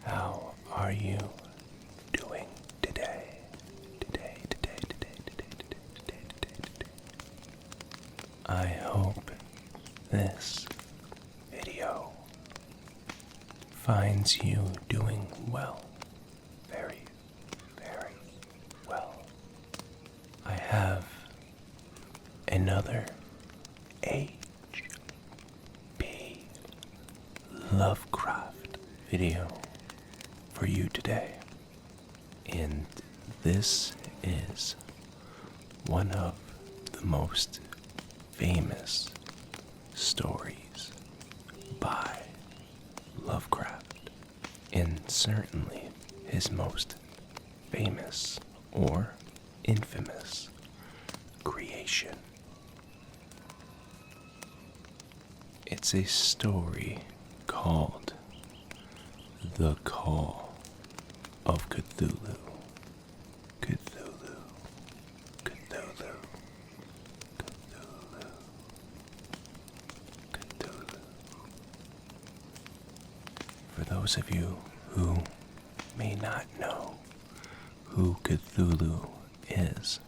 How are you doing today? I hope this video finds you doing well. Very, very well. I have another HP Lovecraft video for you today. And this is one of the most famous stories by Lovecraft, and certainly his most famous or infamous creation. It's a story called The Call of Cthulhu. Cthulhu. Cthulhu. Cthulhu. Cthulhu. For those of you who may not know who Cthulhu is,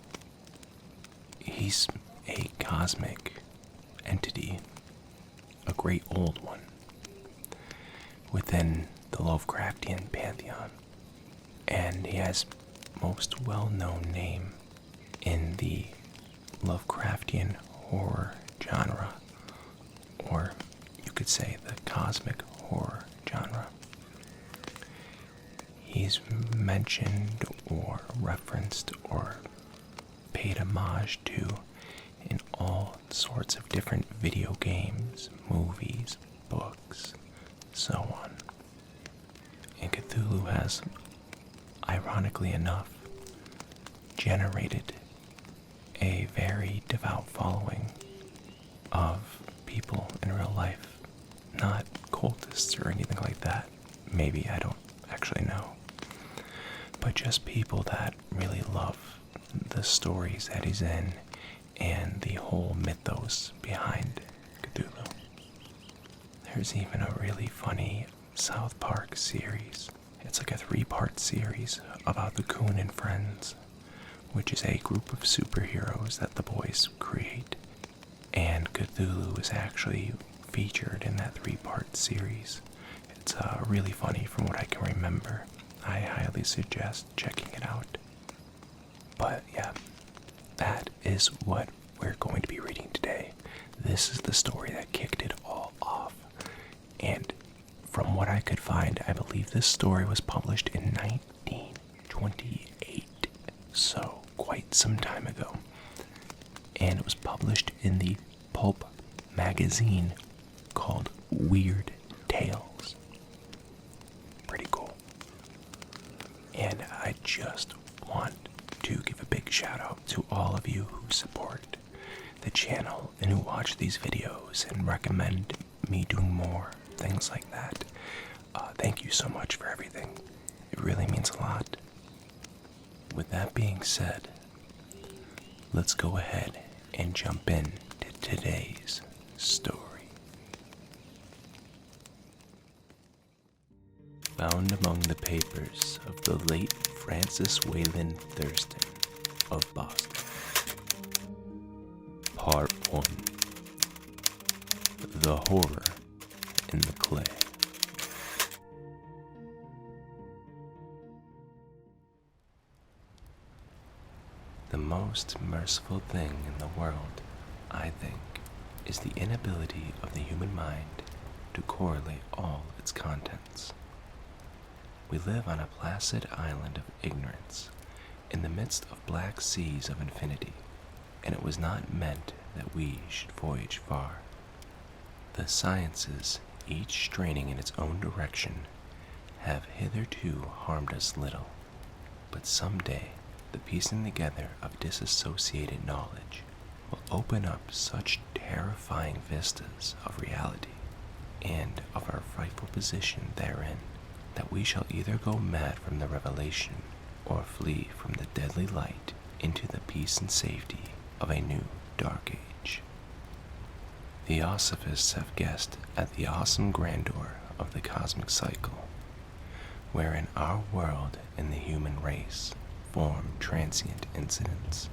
he's a cosmic entity, a great old one, within the Lovecraftian pantheon, and he has most well-known name in the Lovecraftian horror genre, or you could say the cosmic horror genre. He's mentioned or referenced or paid homage to in all sorts of different video games, movies, books, so on. And Cthulhu has, ironically enough, generated a very devout following of people in real life. Not cultists or anything like that. Maybe, I don't actually know. But just people that really love the stories that he's in and the whole mythos behind Cthulhu. There's even a really funny South Park series. It's like a 3-part series about the Coon and Friends, which is a group of superheroes that the boys create. And Cthulhu is actually featured in that 3-part series. It's really funny from what I can remember. I highly suggest checking it out. But yeah, that is what we're going to be reading today. This is the story that kicked it all off. And from what I could find, I believe this story was published in 1928, so quite some time ago. And it was published in the pulp magazine called Weird Tales. Pretty cool. And I just want to give a big shout out to all of you who support the channel and who watch these videos and recommend me doing more, things like that. Thank you so much for everything. It really means a lot. With that being said, let's go ahead and jump in to today's story. Found among the papers of the late Francis Wayland Thurston of Boston. Part 1. The Horror in the Clay. The most merciful thing in the world, I think, is the inability of the human mind to correlate all its contents. We live on a placid island of ignorance, in the midst of black seas of infinity, and it was not meant that we should voyage far. The sciences, each straining in its own direction, have hitherto harmed us little, but someday the piecing together of disassociated knowledge will open up such terrifying vistas of reality and of our frightful position therein, that we shall either go mad from the revelation or flee from the deadly light into the peace and safety of a new dark age. Theosophists have guessed at the awesome grandeur of the cosmic cycle, wherein our world and the human race form transient incidents.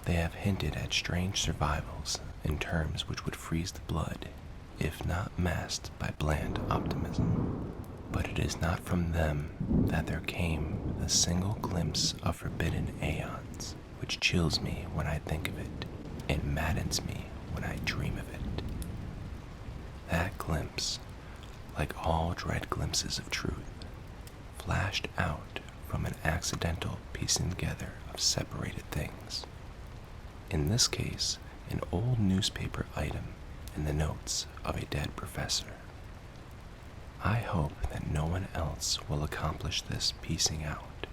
They have hinted at strange survivals in terms which would freeze the blood, if not masked by bland optimism. But it is not from them that there came the single glimpse of forbidden aeons, which chills me when I think of it, and maddens me when I dream of it. That glimpse, like all dread glimpses of truth, flashed out from an accidental piecing together of separated things. In this case, an old newspaper item in the notes of a dead professor. I hope that no one else will accomplish this piecing out.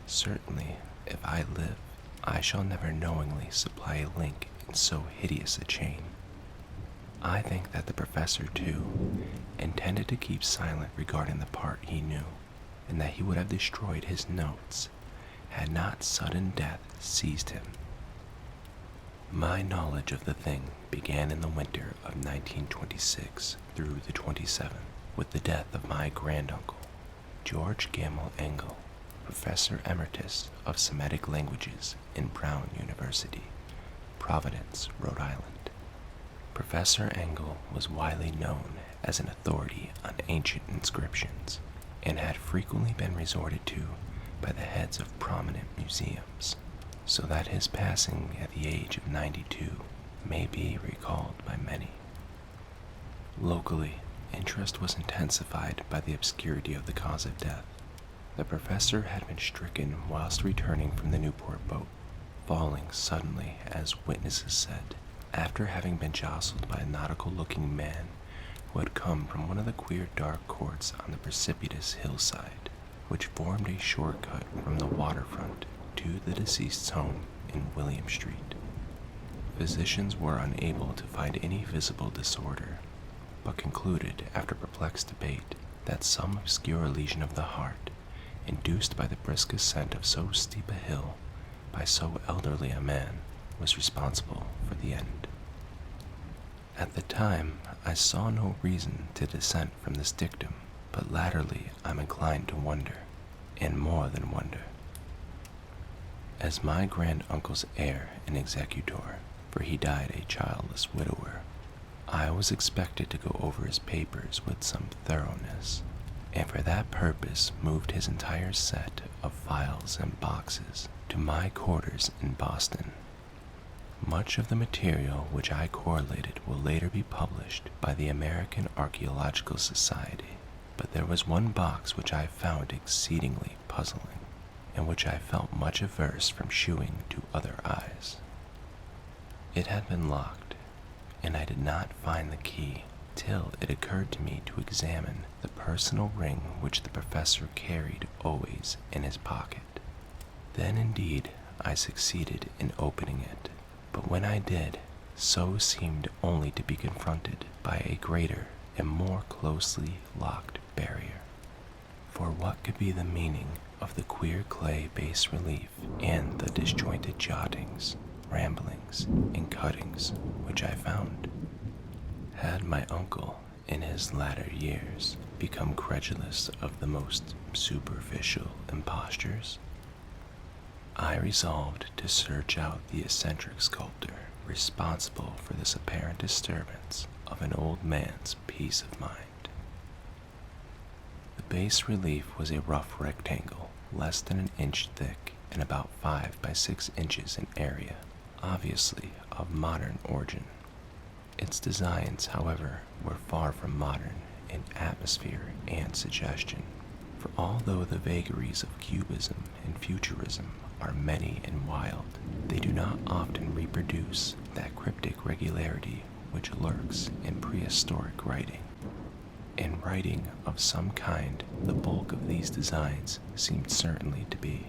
Certainly, if I live, I shall never knowingly supply a link in so hideous a chain. I think that the professor, too, intended to keep silent regarding the part he knew, and that he would have destroyed his notes had not sudden death seized him. My knowledge of the thing began in the winter of 1926 through the 27th, with the death of my granduncle, George Gamble Engel, Professor Emeritus of Semitic Languages in Brown University, Providence, Rhode Island. Professor Engel was widely known as an authority on ancient inscriptions, and had frequently been resorted to by the heads of prominent museums, so that his passing at the age of 92 may be recalled by many. Locally, interest was intensified by the obscurity of the cause of death. The professor had been stricken whilst returning from the Newport boat, falling suddenly, as witnesses said, after having been jostled by a nautical-looking man who had come from one of the queer dark courts on the precipitous hillside, which formed a shortcut from the waterfront to the deceased's home in William Street. Physicians were unable to find any visible disorder, but concluded, after perplexed debate, that some obscure lesion of the heart, induced by the brisk ascent of so steep a hill by so elderly a man, was responsible for the end. At the time, I saw no reason to dissent from this dictum, but latterly I'm inclined to wonder, and more than wonder. As my granduncle's heir and executor, for he died a childless widower, I was expected to go over his papers with some thoroughness, and for that purpose moved his entire set of files and boxes to my quarters in Boston. Much of the material which I correlated will later be published by the American Archaeological Society, but there was one box which I found exceedingly puzzling, and which I felt much averse from shewing to other eyes. It had been locked, and I did not find the key till it occurred to me to examine the personal ring which the professor carried always in his pocket. Then indeed I succeeded in opening it, but when I did, so seemed only to be confronted by a greater and more closely locked barrier. For what could be the meaning of the queer clay bas-relief and the disjointed jottings, ramblings, and cuttings which I found? Had my uncle, in his latter years, become credulous of the most superficial impostures? I resolved to search out the eccentric sculptor responsible for this apparent disturbance of an old man's peace of mind. The bas-relief was a rough rectangle, less than an inch thick and about 5 by 6 inches in area, obviously of modern origin. Its designs, however, were far from modern in atmosphere and suggestion, for although the vagaries of Cubism and Futurism are many and wild, they do not often reproduce that cryptic regularity which lurks in prehistoric writing. In writing of some kind, the bulk of these designs seemed certainly to be.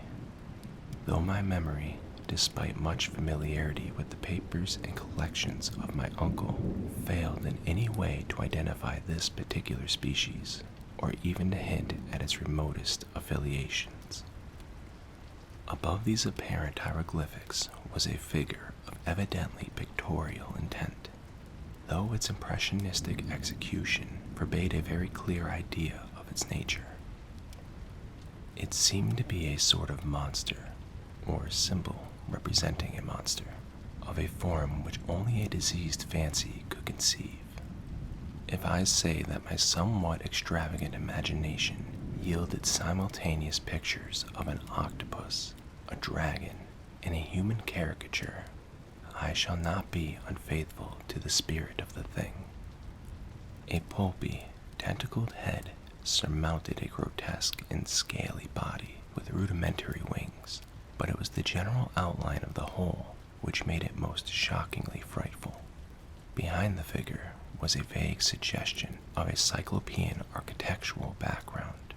Though my memory, despite much familiarity with the papers and collections of my uncle, failed in any way to identify this particular species, or even to hint at its remotest affiliations. Above these apparent hieroglyphics was a figure of evidently pictorial intent, though its impressionistic execution forbade a very clear idea of its nature. It seemed to be a sort of monster, or symbol representing a monster, of a form which only a diseased fancy could conceive. If I say that my somewhat extravagant imagination yielded simultaneous pictures of an octopus, a dragon, and a human caricature, I shall not be unfaithful to the spirit of the thing. A pulpy, tentacled head surmounted a grotesque and scaly body with rudimentary wings, but it was the general outline of the whole which made it most shockingly frightful. Behind the figure was a vague suggestion of a cyclopean architectural background.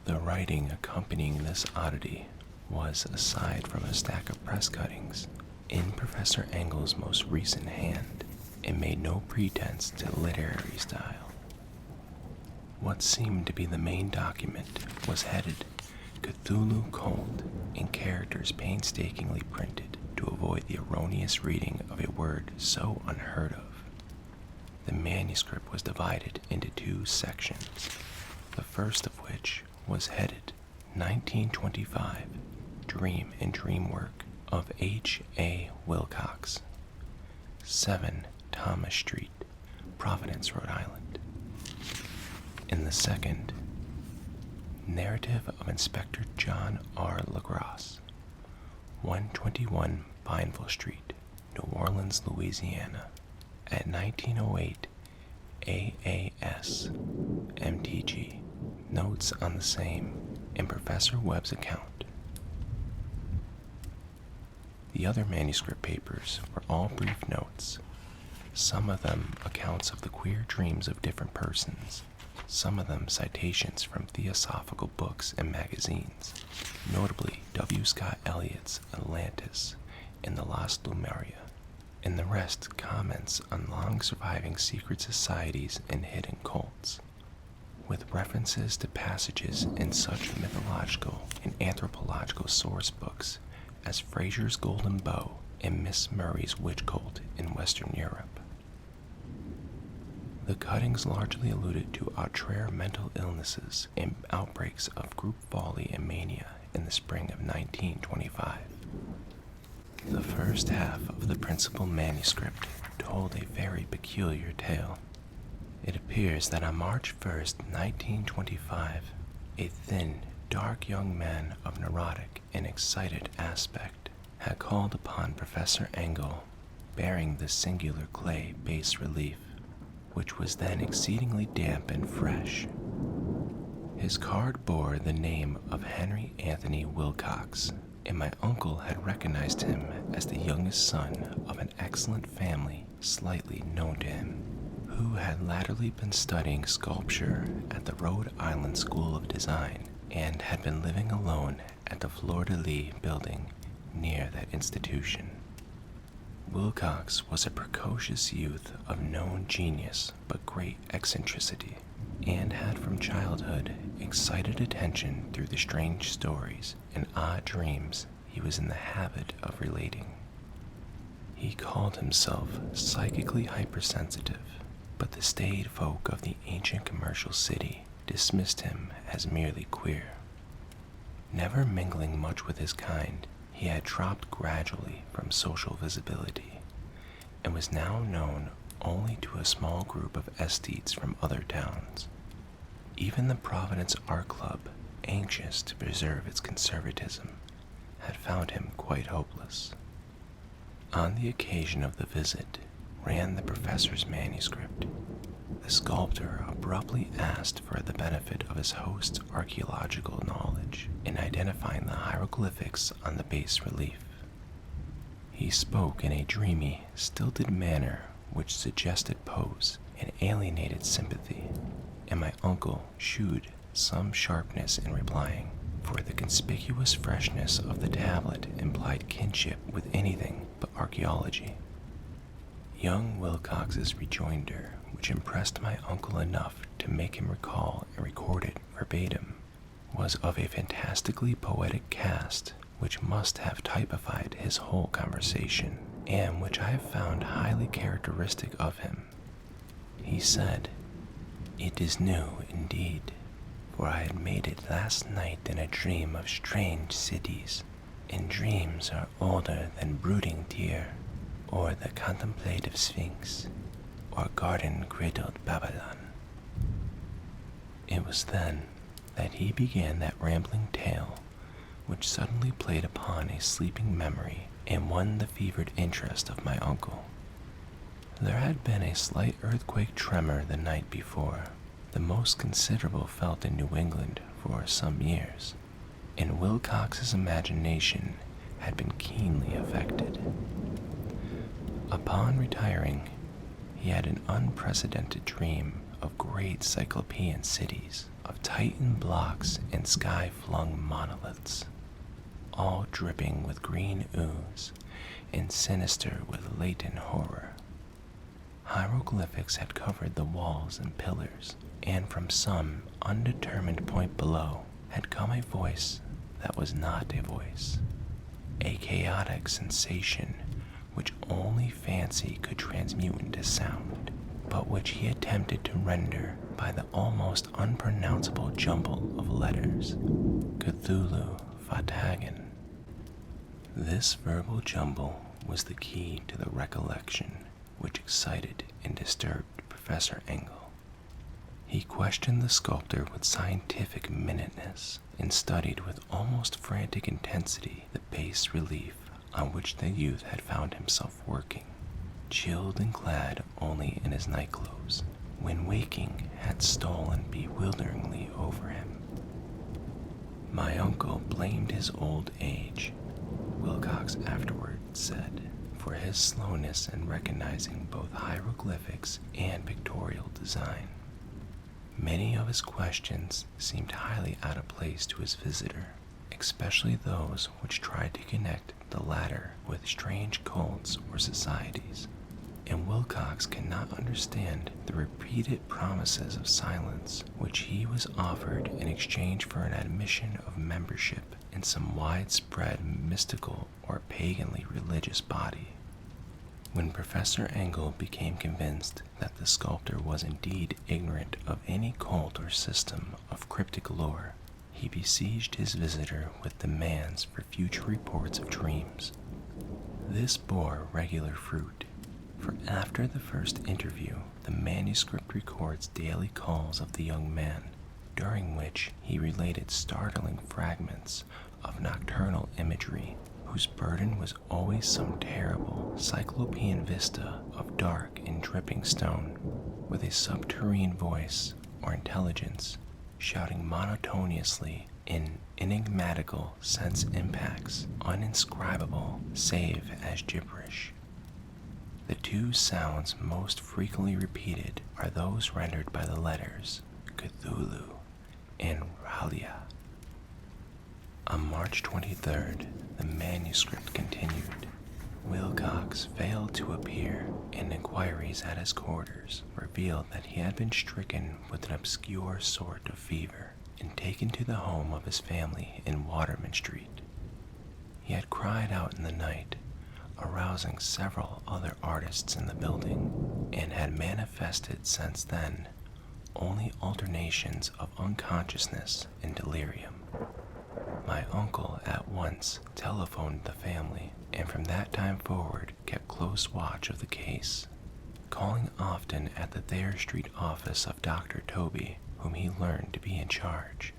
The writing accompanying this oddity was, aside from a stack of press cuttings, in Professor Engel's most recent hand, and made no pretense to literary style. What seemed to be the main document was headed Cthulhu Cold in characters painstakingly printed to avoid the erroneous reading of a word so unheard of. The manuscript was divided into two sections, the first of which was headed 1925 Dream and Dream Work of H.A. Wilcox, 7 Thomas Street, Providence, Rhode Island. In the second, Narrative of Inspector John R. Legrasse, 121 Pineville Street, New Orleans, Louisiana, at 1908 AAS MTG. Notes on the same in Professor Webb's account. The other manuscript papers were all brief notes, some of them accounts of the queer dreams of different persons, some of them citations from theosophical books and magazines, notably W. Scott Eliot's Atlantis and the Lost Lemuria, and the rest comments on long-surviving secret societies and hidden cults, with references to passages in such mythological and anthropological source books as Fraser's Golden Bow and Miss Murray's Witch Cult in Western Europe. The cuttings largely alluded to outre mental illnesses and outbreaks of group folly and mania in the spring of 1925. The first half of the principal manuscript told a very peculiar tale. It appears that on March 1st, 1925, a thin, dark young man of neurotic and excited aspect had called upon Professor Engel, bearing the singular clay bas-relief, which was then exceedingly damp and fresh. His card bore the name of Henry Anthony Wilcox, and my uncle had recognized him as the youngest son of an excellent family slightly known to him, who had latterly been studying sculpture at the Rhode Island School of Design and had been living alone at the Fleur-de-Lis building near that institution. Wilcox was a precocious youth of known genius but great eccentricity, and had from childhood excited attention through the strange stories and odd dreams he was in the habit of relating. He called himself psychically hypersensitive, but the staid folk of the ancient commercial city dismissed him as merely queer. Never mingling much with his kind, he had dropped gradually from social visibility, and was now known only to a small group of aesthetes from other towns. Even the Providence Art Club, anxious to preserve its conservatism, had found him quite hopeless. On the occasion of the visit ran the professor's manuscript. The sculptor abruptly asked for the benefit of his host's archaeological knowledge in identifying the hieroglyphics on the bas-relief. He spoke in a dreamy, stilted manner which suggested pose and alienated sympathy, and my uncle shewed some sharpness in replying, for the conspicuous freshness of the tablet implied kinship with anything but archaeology. Young Wilcox's rejoinder, which impressed my uncle enough to make him recall and record it verbatim, was of a fantastically poetic cast which must have typified his whole conversation, and which I have found highly characteristic of him. He said, "It is new indeed, for I had made it last night in a dream of strange cities, and dreams are older than brooding deer, or the contemplative sphinx, or garden-cradled Babylon. It was then that he began that rambling tale which suddenly played upon a sleeping memory and won the fevered interest of my uncle. There had been a slight earthquake tremor the night before, the most considerable felt in New England for some years, and Wilcox's imagination had been keenly affected. Upon retiring, he had an unprecedented dream of great cyclopean cities, of Titan blocks and sky-flung monoliths, all dripping with green ooze and sinister with latent horror. Hieroglyphics had covered the walls and pillars, and from some undetermined point below had come a voice that was not a voice, a chaotic sensation which only fancy could transmute into sound, but which he attempted to render by the almost unpronounceable jumble of letters, Cthulhu Fatagan. This verbal jumble was the key to the recollection which excited and disturbed Professor Engel. He questioned the sculptor with scientific minuteness and studied with almost frantic intensity the bas relief on which the youth had found himself working, chilled and clad only in his nightclothes, when waking had stolen bewilderingly over him. My uncle blamed his old age, Wilcox afterward said, for his slowness in recognizing both hieroglyphics and pictorial design. Many of his questions seemed highly out of place to his visitor, especially those which tried to connect the latter with strange cults or societies, and Wilcox cannot understand the repeated promises of silence which he was offered in exchange for an admission of membership in some widespread mystical or paganly religious body. When Professor Engel became convinced that the sculptor was indeed ignorant of any cult or system of cryptic lore, he besieged his visitor with demands for future reports of dreams. This bore regular fruit, for after the first interview, the manuscript records daily calls of the young man, during which he related startling fragments of nocturnal imagery, whose burden was always some terrible cyclopean vista of dark and dripping stone, with a subterranean voice or intelligence shouting monotonously in enigmatical sense impacts, uninscribable save as gibberish. The two sounds most frequently repeated are those rendered by the letters Cthulhu and Ralia. On March 23rd, the manuscript continued. Wilcox failed to appear, and inquiries at his quarters revealed that he had been stricken with an obscure sort of fever and taken to the home of his family in Waterman Street. He had cried out in the night, arousing several other artists in the building, and had manifested since then only alternations of unconsciousness and delirium. My uncle at once telephoned the family, and from that time forward kept close watch of the case, calling often at the Thayer Street office of Dr. Toby, whom he learned to be in charge.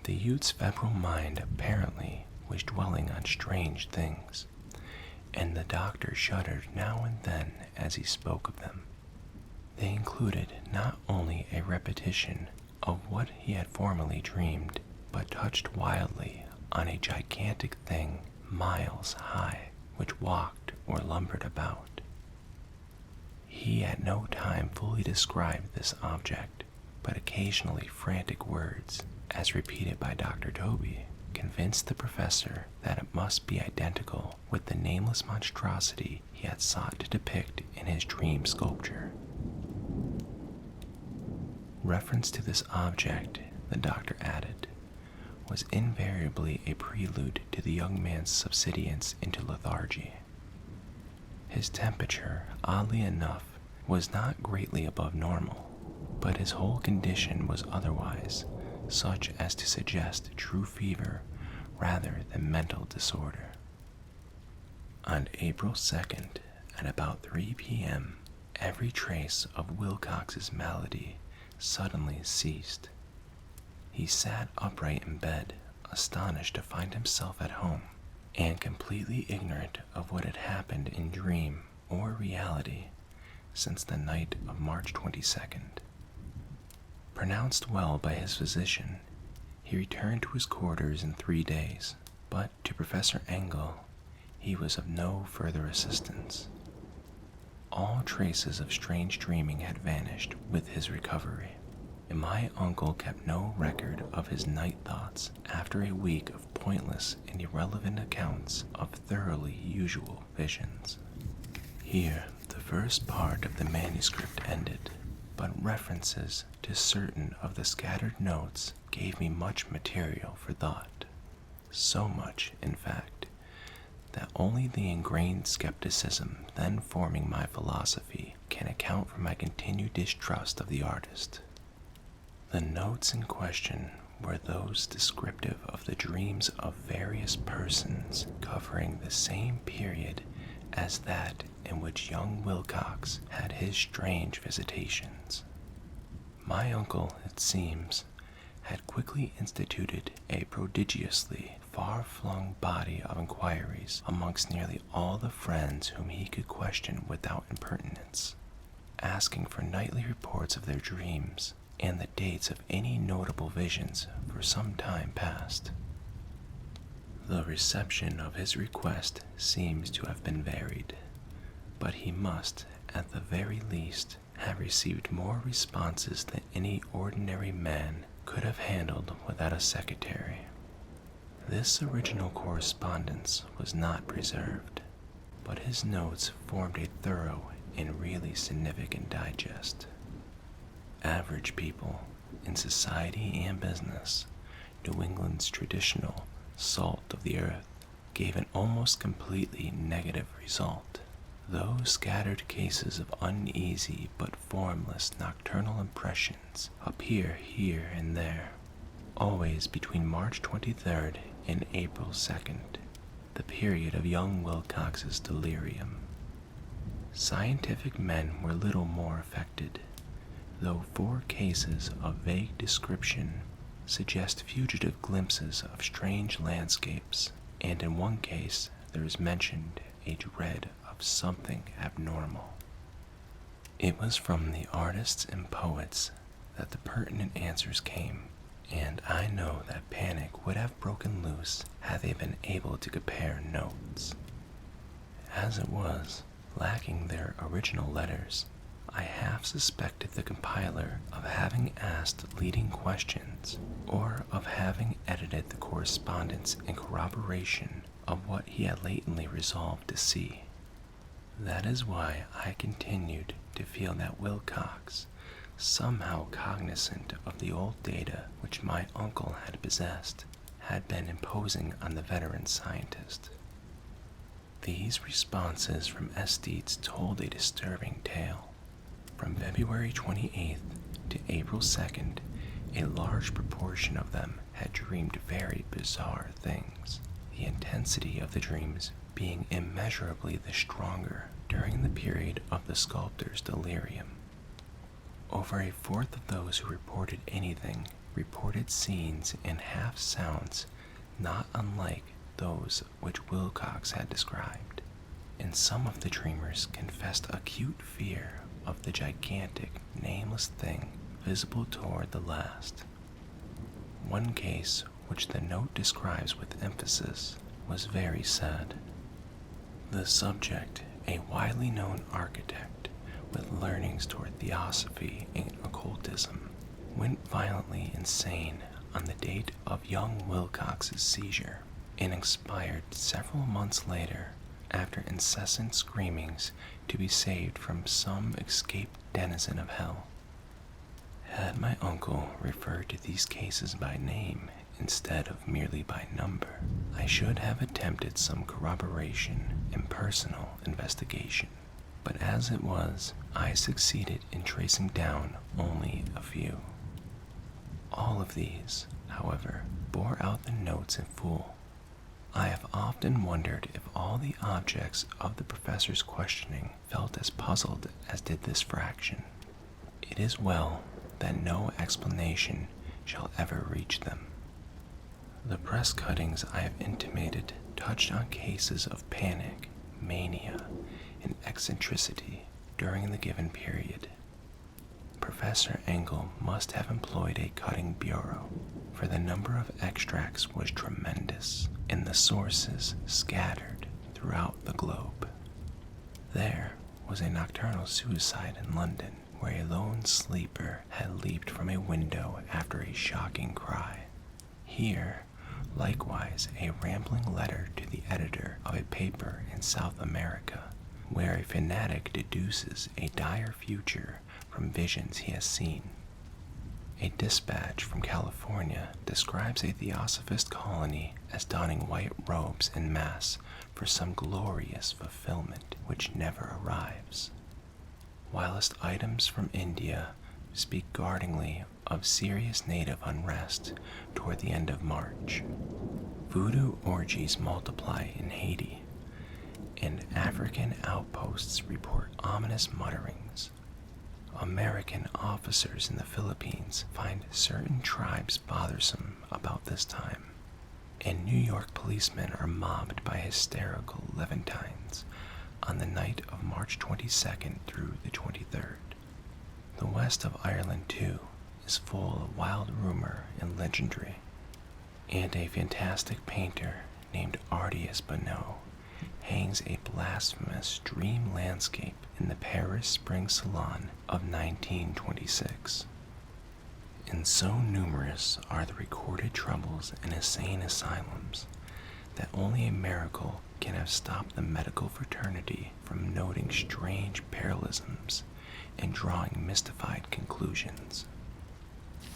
The youth's febrile mind apparently was dwelling on strange things, and the doctor shuddered now and then as he spoke of them. They included not only a repetition of what he had formerly dreamed, but touched wildly on a gigantic thing miles high, which walked or lumbered about. He at no time fully described this object, but occasionally frantic words, as repeated by Dr. Toby, convinced the professor that it must be identical with the nameless monstrosity he had sought to depict in his dream sculpture. Reference to this object, the doctor added, was invariably a prelude to the young man's subsidence into lethargy. His temperature, oddly enough, was not greatly above normal, but his whole condition was otherwise, such as to suggest true fever rather than mental disorder. On April 2nd, at about 3 p.m., every trace of Wilcox's malady suddenly ceased. He sat upright in bed, astonished to find himself at home, and completely ignorant of what had happened in dream or reality since the night of March 22nd. Pronounced well by his physician, he returned to his quarters in 3 days, but to Professor Engel, he was of no further assistance. All traces of strange dreaming had vanished with his recovery, and my uncle kept no record of his night thoughts after a week of pointless and irrelevant accounts of thoroughly usual visions. Here, the first part of the manuscript ended, but references to certain of the scattered notes gave me much material for thought. So much, in fact, that only the ingrained skepticism then forming my philosophy can account for my continued distrust of the artist. The notes in question were those descriptive of the dreams of various persons covering the same period as that in which young Wilcox had his strange visitations. My uncle, it seems, had quickly instituted a prodigiously far-flung body of inquiries amongst nearly all the friends whom he could question without impertinence, asking for nightly reports of their dreams and the dates of any notable visions for some time past. The reception of his request seems to have been varied, but he must, at the very least, have received more responses than any ordinary man could have handled without a secretary. This original correspondence was not preserved, but his notes formed a thorough and really significant digest. Average people, in society and business, New England's traditional salt of the earth, gave an almost completely negative result. Those scattered cases of uneasy but formless nocturnal impressions appear here and there, always between March 23rd and April 2nd, the period of young Wilcox's delirium. Scientific men were little more affected, though 4 cases of vague description suggest fugitive glimpses of strange landscapes, and in one case there is mentioned a dread of something abnormal. It was from the artists and poets that the pertinent answers came, and I know that panic would have broken loose had they been able to compare notes. As it was, lacking their original letters, I half suspected the compiler of having asked leading questions, or of having edited the correspondence in corroboration of what he had latently resolved to see. That is why I continued to feel that Wilcox, somehow cognizant of the old data which my uncle had possessed, had been imposing on the veteran scientist. These responses from aesthetes told a disturbing tale. From February 28th to April 2nd, a large proportion of them had dreamed very bizarre things, the intensity of the dreams being immeasurably the stronger during the period of the sculptor's delirium. Over a fourth of those who reported anything reported scenes and half sounds not unlike those which Wilcox had described, and some of the dreamers confessed acute fear of the gigantic, nameless thing visible toward the last. One case, which the note describes with emphasis, was very sad. The subject, a widely known architect with learnings toward theosophy and occultism, went violently insane on the date of young Wilcox's seizure, and expired several months later after incessant screamings to be saved from some escaped denizen of hell. Had my uncle referred to these cases by name instead of merely by number, I should have attempted some corroboration and personal investigation. But as it was, I succeeded in tracing down only a few. All of these, however, bore out the notes in full. I have often wondered if all the objects of the professor's questioning felt as puzzled as did this fraction. It is well that no explanation shall ever reach them. The press cuttings I have intimated touched on cases of panic, mania, and eccentricity during the given period. Professor Engel must have employed a cutting bureau, for the number of extracts was tremendous, and the sources scattered throughout the globe. There was a nocturnal suicide in London, where a lone sleeper had leaped from a window after a shocking cry. Here, likewise, a rambling letter to the editor of a paper in South America, where a fanatic deduces a dire future from visions he has seen. A dispatch from California describes a theosophist colony as donning white robes en masse for some glorious fulfillment which never arrives, whilst items from India speak guardingly of serious native unrest toward the end of March. Voodoo orgies multiply in Haiti, and African outposts report ominous mutterings. American officers in the Philippines find certain tribes bothersome about this time, and New York policemen are mobbed by hysterical Levantines on the night of March 22nd through the 23rd. The west of Ireland, too, is full of wild rumor and legendary, and a fantastic painter named Ardias Bonneau hangs a blasphemous dream landscape in the Paris Spring Salon of 1926. And so numerous are the recorded troubles in insane asylums that only a miracle can have stopped the medical fraternity from noting strange parallelisms and drawing mystified conclusions.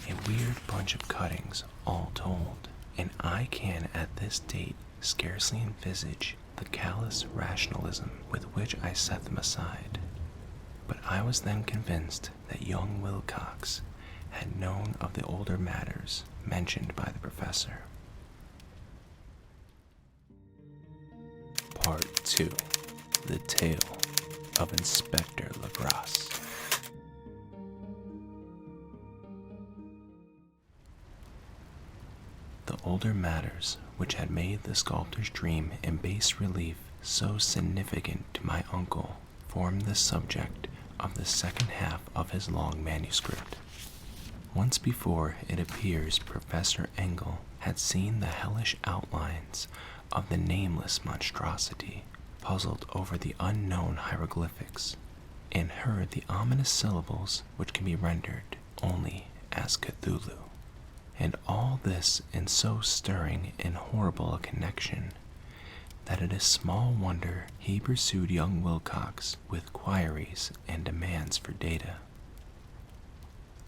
A weird bunch of cuttings, all told, and I can at this date scarcely envisage the callous rationalism with which I set them aside. But I was then convinced that young Wilcox had known of the older matters mentioned by the professor. Part 2. The Tale of Inspector Legrasse. The older matters which had made the sculptor's dream in bas relief so significant to my uncle formed the subject of the second half of his long manuscript. Once before, it appears Professor Engel had seen the hellish outlines of the nameless monstrosity, puzzled over the unknown hieroglyphics, and heard the ominous syllables which can be rendered only as Cthulhu. And all this in so stirring and horrible a connection that it is small wonder he pursued young Wilcox with queries and demands for data.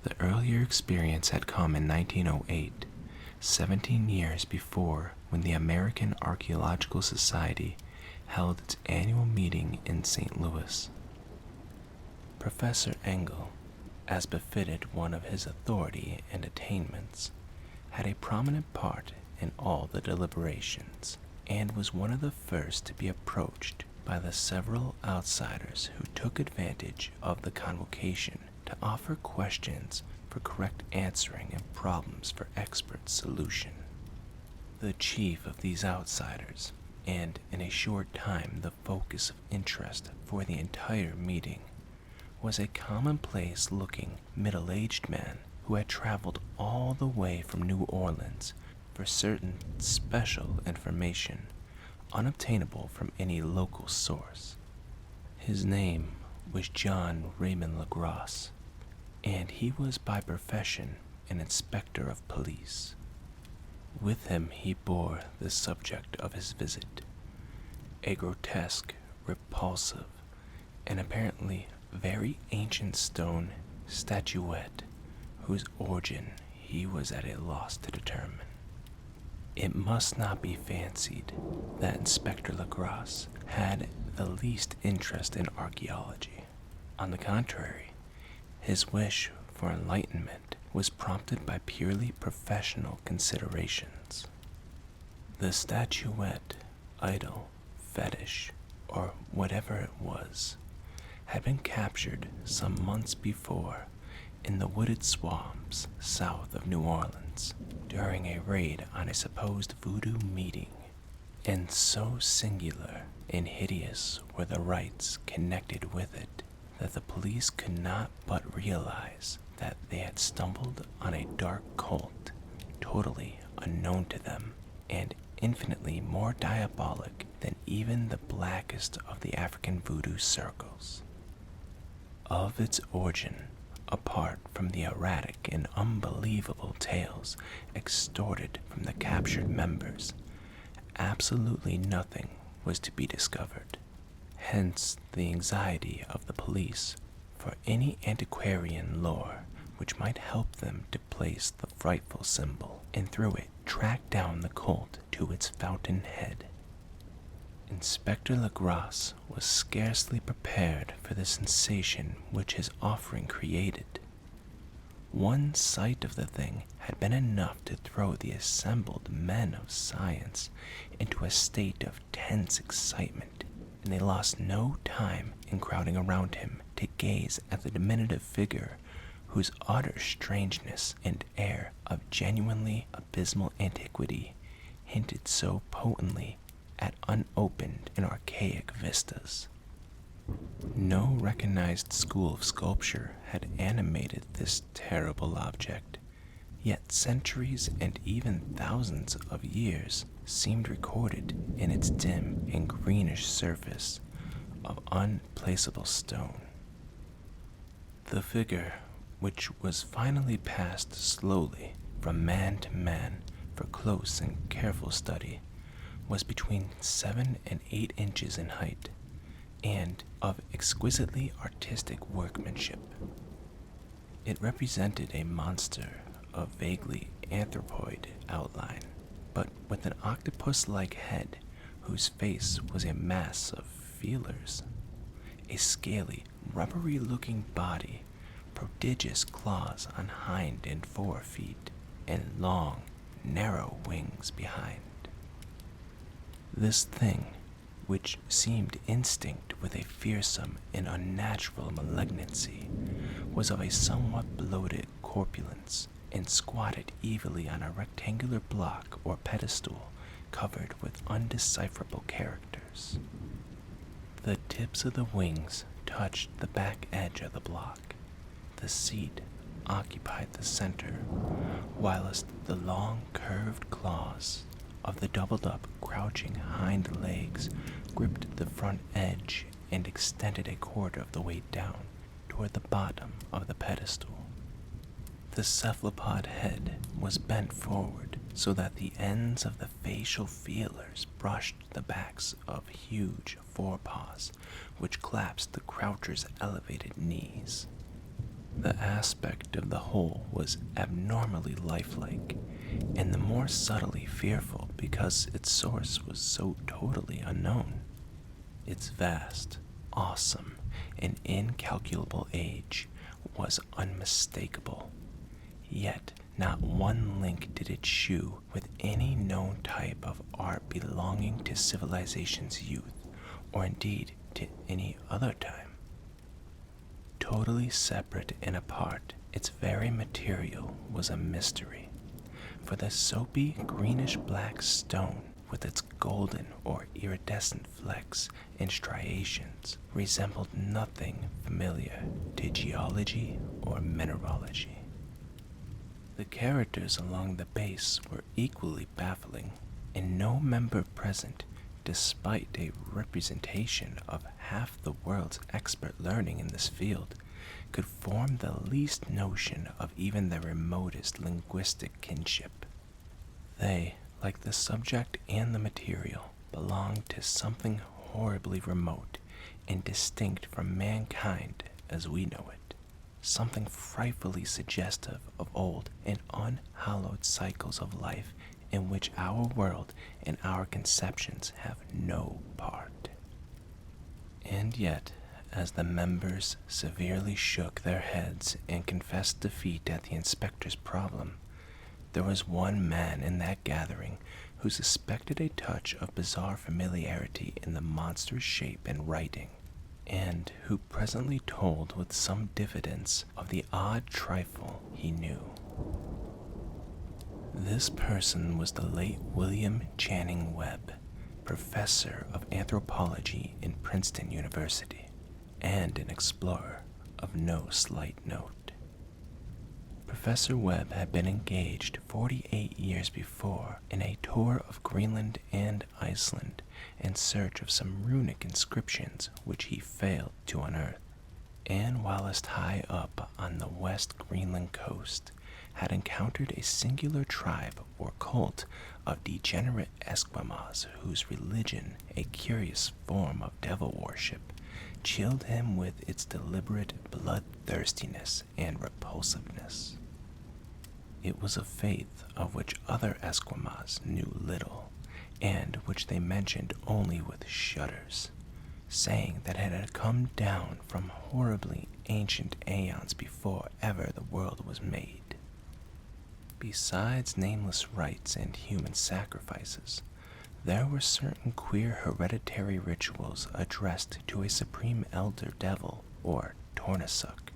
The earlier experience had come in 1908, 17 years before, when the American Archaeological Society held its annual meeting in St. Louis. Professor Engel, as befitted one of his authority and attainments, had a prominent part in all the deliberations, and was one of the first to be approached by the several outsiders who took advantage of the convocation to offer questions for correct answering and problems for expert solution. The chief of these outsiders, and in a short time the focus of interest for the entire meeting, was a commonplace-looking, middle-aged man who had traveled all the way from New Orleans for certain special information unobtainable from any local source. His name was John Raymond Legrasse, and he was by profession an inspector of police. With him he bore the subject of his visit, a grotesque, repulsive, and apparently very ancient stone statuette whose origin he was at a loss to determine. It must not be fancied that Inspector Legrasse had the least interest in archaeology. On the contrary, his wish for enlightenment was prompted by purely professional considerations. The statuette, idol, fetish, or whatever it was, had been captured some months before in the wooded swamps south of New Orleans during a raid on a supposed voodoo meeting, and so singular and hideous were the rites connected with it that the police could not but realize that they had stumbled on a dark cult totally unknown to them and infinitely more diabolic than even the blackest of the African voodoo circles. Of its origin, apart from the erratic and unbelievable tales extorted from the captured members, absolutely nothing was to be discovered. Hence the anxiety of the police for any antiquarian lore which might help them to place the frightful symbol and through it track down the cult to its fountainhead. Inspector Legrasse was scarcely prepared for the sensation which his offering created. One sight of the thing had been enough to throw the assembled men of science into a state of tense excitement, and they lost no time in crowding around him to gaze at the diminutive figure whose utter strangeness and air of genuinely abysmal antiquity hinted so potently at unopened and archaic vistas. No recognized school of sculpture had animated this terrible object, yet centuries and even thousands of years seemed recorded in its dim and greenish surface of unplaceable stone. The figure, which was finally passed slowly from man to man for close and careful study, was between 7 and 8 inches in height, and of exquisitely artistic workmanship. It represented a monster of vaguely anthropoid outline, but with an octopus-like head whose face was a mass of feelers, a scaly, rubbery-looking body, prodigious claws on hind and fore feet, and long, narrow wings behind. This thing, which seemed instinct with a fearsome and unnatural malignancy, was of a somewhat bloated corpulence, and squatted evilly on a rectangular block or pedestal covered with undecipherable characters. The tips of the wings touched the back edge of the block. The seat occupied the center, whilst the long curved claws of the doubled-up, crouching hind legs gripped the front edge and extended a quarter of the way down toward the bottom of the pedestal. The cephalopod head was bent forward so that the ends of the facial feelers brushed the backs of huge forepaws which clasped the croucher's elevated knees. The aspect of the whole was abnormally lifelike, and the more subtly fearful because its source was so totally unknown. Its vast, awesome, and incalculable age was unmistakable, yet not one link did it shew with any known type of art belonging to civilization's youth, or indeed to any other time. Totally separate and apart, its very material was a mystery, for the soapy greenish-black stone with its golden or iridescent flecks and striations resembled nothing familiar to geology or mineralogy. The characters along the base were equally baffling, and no member present, despite a representation of half the world's expert learning in this field, could form the least notion of even the remotest linguistic kinship. They, like the subject and the material, belonged to something horribly remote and distinct from mankind as we know it, something frightfully suggestive of old and unhallowed cycles of life in which our world and our conceptions have no part. And yet, as the members severely shook their heads and confessed defeat at the inspector's problem, there was one man in that gathering who suspected a touch of bizarre familiarity in the monster's shape and writing, and who presently told with some diffidence of the odd trifle he knew. This person was the late William Channing Webb, professor of anthropology in Princeton University, and an explorer of no slight note. Professor Webb had been engaged 48 years before in a tour of Greenland and Iceland in search of some runic inscriptions which he failed to unearth, and whilst high up on the West Greenland coast, had encountered a singular tribe or cult of degenerate Esquimaux whose religion, a curious form of devil worship, chilled him with its deliberate bloodthirstiness and repulsiveness. It was a faith of which other Esquimaux knew little, and which they mentioned only with shudders, saying that it had come down from horribly ancient aeons before ever the world was made. Besides nameless rites and human sacrifices, there were certain queer hereditary rituals addressed to a supreme elder devil, or Tornasuk.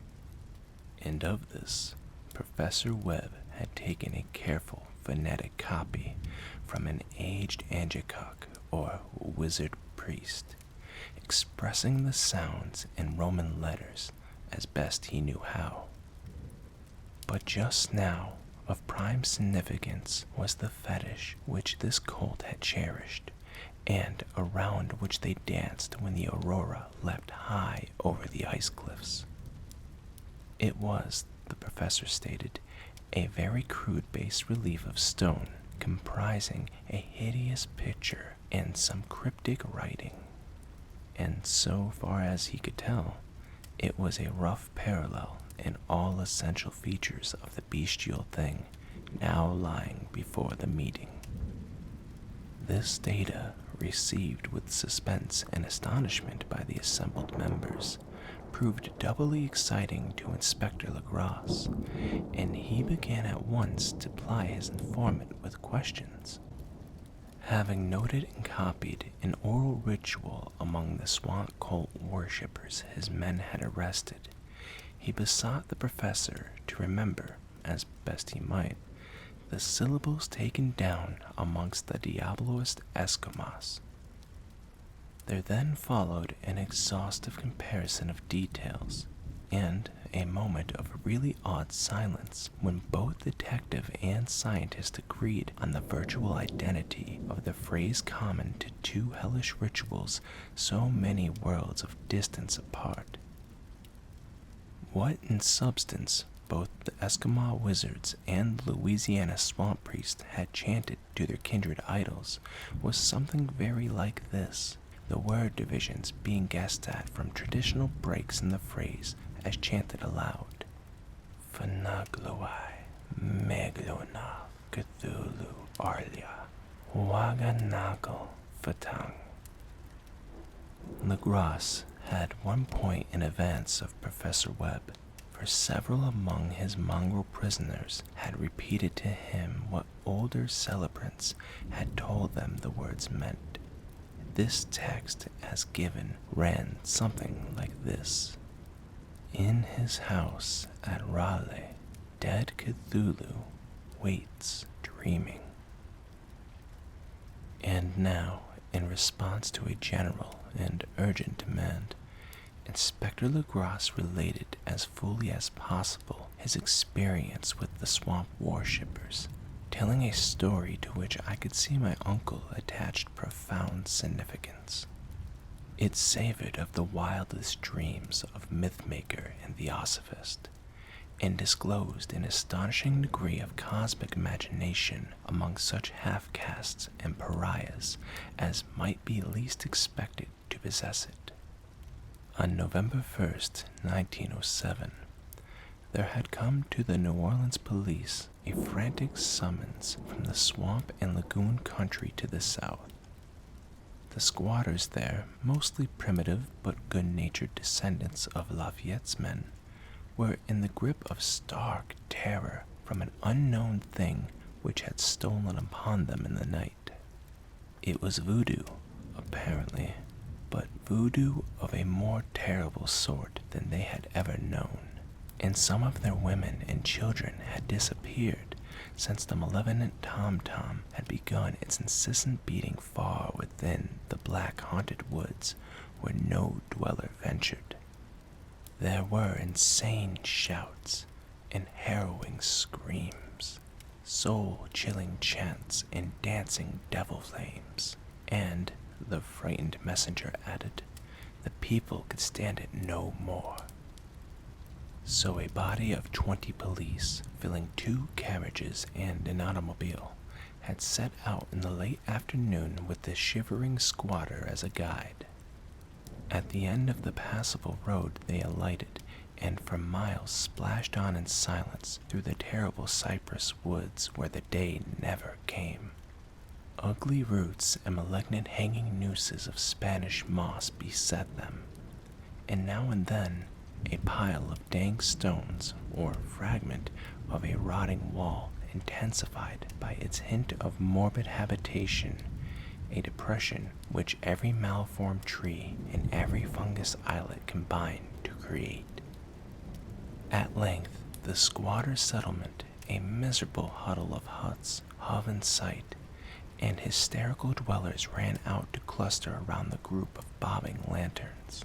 And of this, Professor Webb had taken a careful phonetic copy from an aged Angekok, or wizard priest, expressing the sounds in Roman letters as best he knew how. But just now, of prime significance was the fetish which this cult had cherished, and around which they danced when the aurora leapt high over the ice cliffs. It was, the professor stated, a very crude bas-relief of stone comprising a hideous picture and some cryptic writing, and so far as he could tell, it was a rough parallel in all essential features of the bestial thing now lying before the meeting. This data, received with suspense and astonishment by the assembled members, proved doubly exciting to Inspector Legrasse, and he began at once to ply his informant with questions. Having noted and copied an oral ritual among the swamp cult worshippers his men had arrested, he besought the professor to remember, as best he might, the syllables taken down amongst the Diabloist Esquimaux. There then followed an exhaustive comparison of details, and a moment of really odd silence when both detective and scientist agreed on the virtual identity of the phrase common to two hellish rituals so many worlds of distance apart. What in substance both the Eskimo wizards and the Louisiana swamp priests had chanted to their kindred idols was something very like this, the word divisions being guessed at from traditional breaks in the phrase as chanted aloud. Fanagluai, Meglona, Cthulhu, Arlia, Waganagal, Fatang. Legrasse had one point in advance of Professor Webb, for several among his mongrel prisoners had repeated to him what older celebrants had told them the words meant. This text, as given, ran something like this. In his house at Raleigh, dead Cthulhu waits dreaming. And now, in response to a general and urgent demand, Inspector Legrasse related as fully as possible his experience with the swamp worshippers, telling a story to which I could see my uncle attached profound significance. It savored of the wildest dreams of mythmaker and theosophist, and disclosed an astonishing degree of cosmic imagination among such half-castes and pariahs as might be least expected to possess it. On November 1st, 1907, there had come to the New Orleans police a frantic summons from the swamp and lagoon country to the south. The squatters there, mostly primitive but good-natured descendants of Lafayette's men, were in the grip of stark terror from an unknown thing which had stolen upon them in the night. It was voodoo, apparently, but voodoo of a more terrible sort than they had ever known, and some of their women and children had disappeared since the malevolent tom-tom had begun its incessant beating far within the black haunted woods where no dweller ventured. There were insane shouts and harrowing screams, soul-chilling chants and dancing devil flames, and, the frightened messenger added, the people could stand it no more. So a body of 20 police, filling 2 carriages and an automobile, had set out in the late afternoon with the shivering squatter as a guide. At the end of the passable road they alighted, and for miles splashed on in silence through the terrible cypress woods where the day never came. Ugly roots and malignant hanging nooses of Spanish moss beset them, and now and then a pile of dank stones or fragment of a rotting wall intensified by its hint of morbid habitation, a depression which every malformed tree and every fungus islet combined to create. At length, the squatter's settlement, a miserable huddle of huts, hove in sight, and hysterical dwellers ran out to cluster around the group of bobbing lanterns.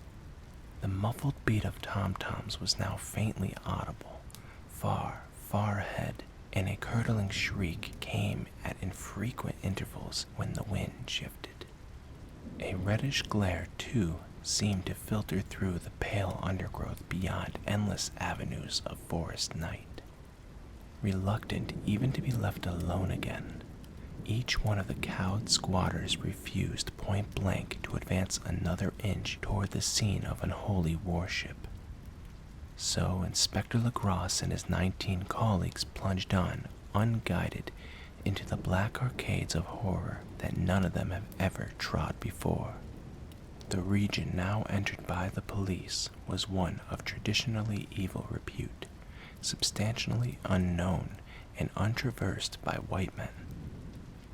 The muffled beat of tom-toms was now faintly audible, far, far ahead, and a curdling shriek came at infrequent intervals when the wind shifted. A reddish glare, too, seemed to filter through the pale undergrowth beyond endless avenues of forest night. Reluctant even to be left alone again, each one of the cowed squatters refused point-blank to advance another inch toward the scene of unholy worship. So Inspector Legrasse and his 19 colleagues plunged on, unguided, into the black arcades of horror that none of them have ever trod before. The region now entered by the police was one of traditionally evil repute, substantially unknown and untraversed by white men.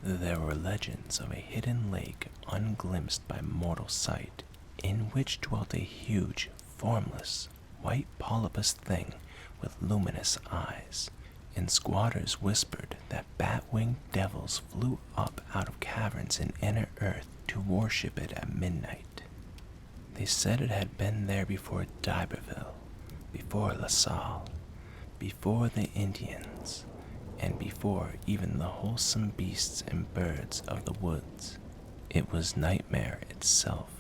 There were legends of a hidden lake unglimpsed by mortal sight, in which dwelt a huge, formless, white polypus thing with luminous eyes, and squatters whispered that bat-winged devils flew up out of caverns in inner earth to worship it at midnight. They said it had been there before D'Iberville, before La Salle, before the Indians, and before even the wholesome beasts and birds of the woods. It was nightmare itself,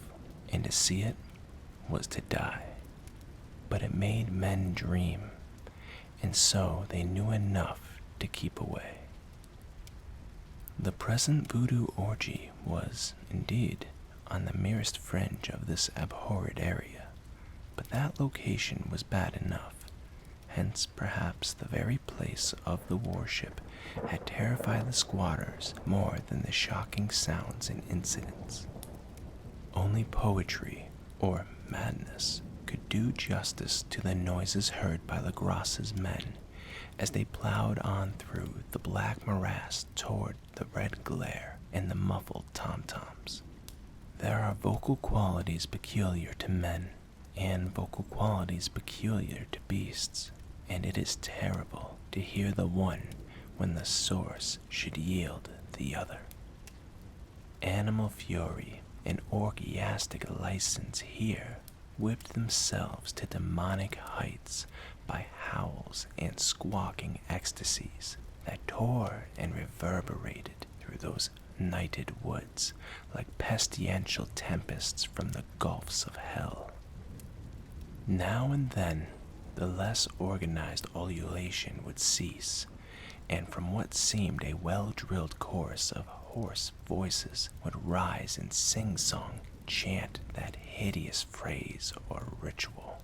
and to see it was to die. But it made men dream, and so they knew enough to keep away. The present voodoo orgy was, indeed, on the merest fringe of this abhorred area, but that location was bad enough. Hence, perhaps, the very place of the worship had terrified the squatters more than the shocking sounds and incidents. Only poetry, or madness, could do justice to the noises heard by Legrasse's men as they plowed on through the black morass toward the red glare and the muffled tom-toms. There are vocal qualities peculiar to men, and vocal qualities peculiar to beasts, and it is terrible to hear the one when the source should yield the other. Animal fury and orgiastic license here whipped themselves to demonic heights by howls and squawking ecstasies that tore and reverberated through those nighted woods like pestilential tempests from the gulfs of hell. Now and then, the less organized ululation would cease, and from what seemed a well-drilled chorus of hoarse voices would rise and sing-song chant that hideous phrase or ritual.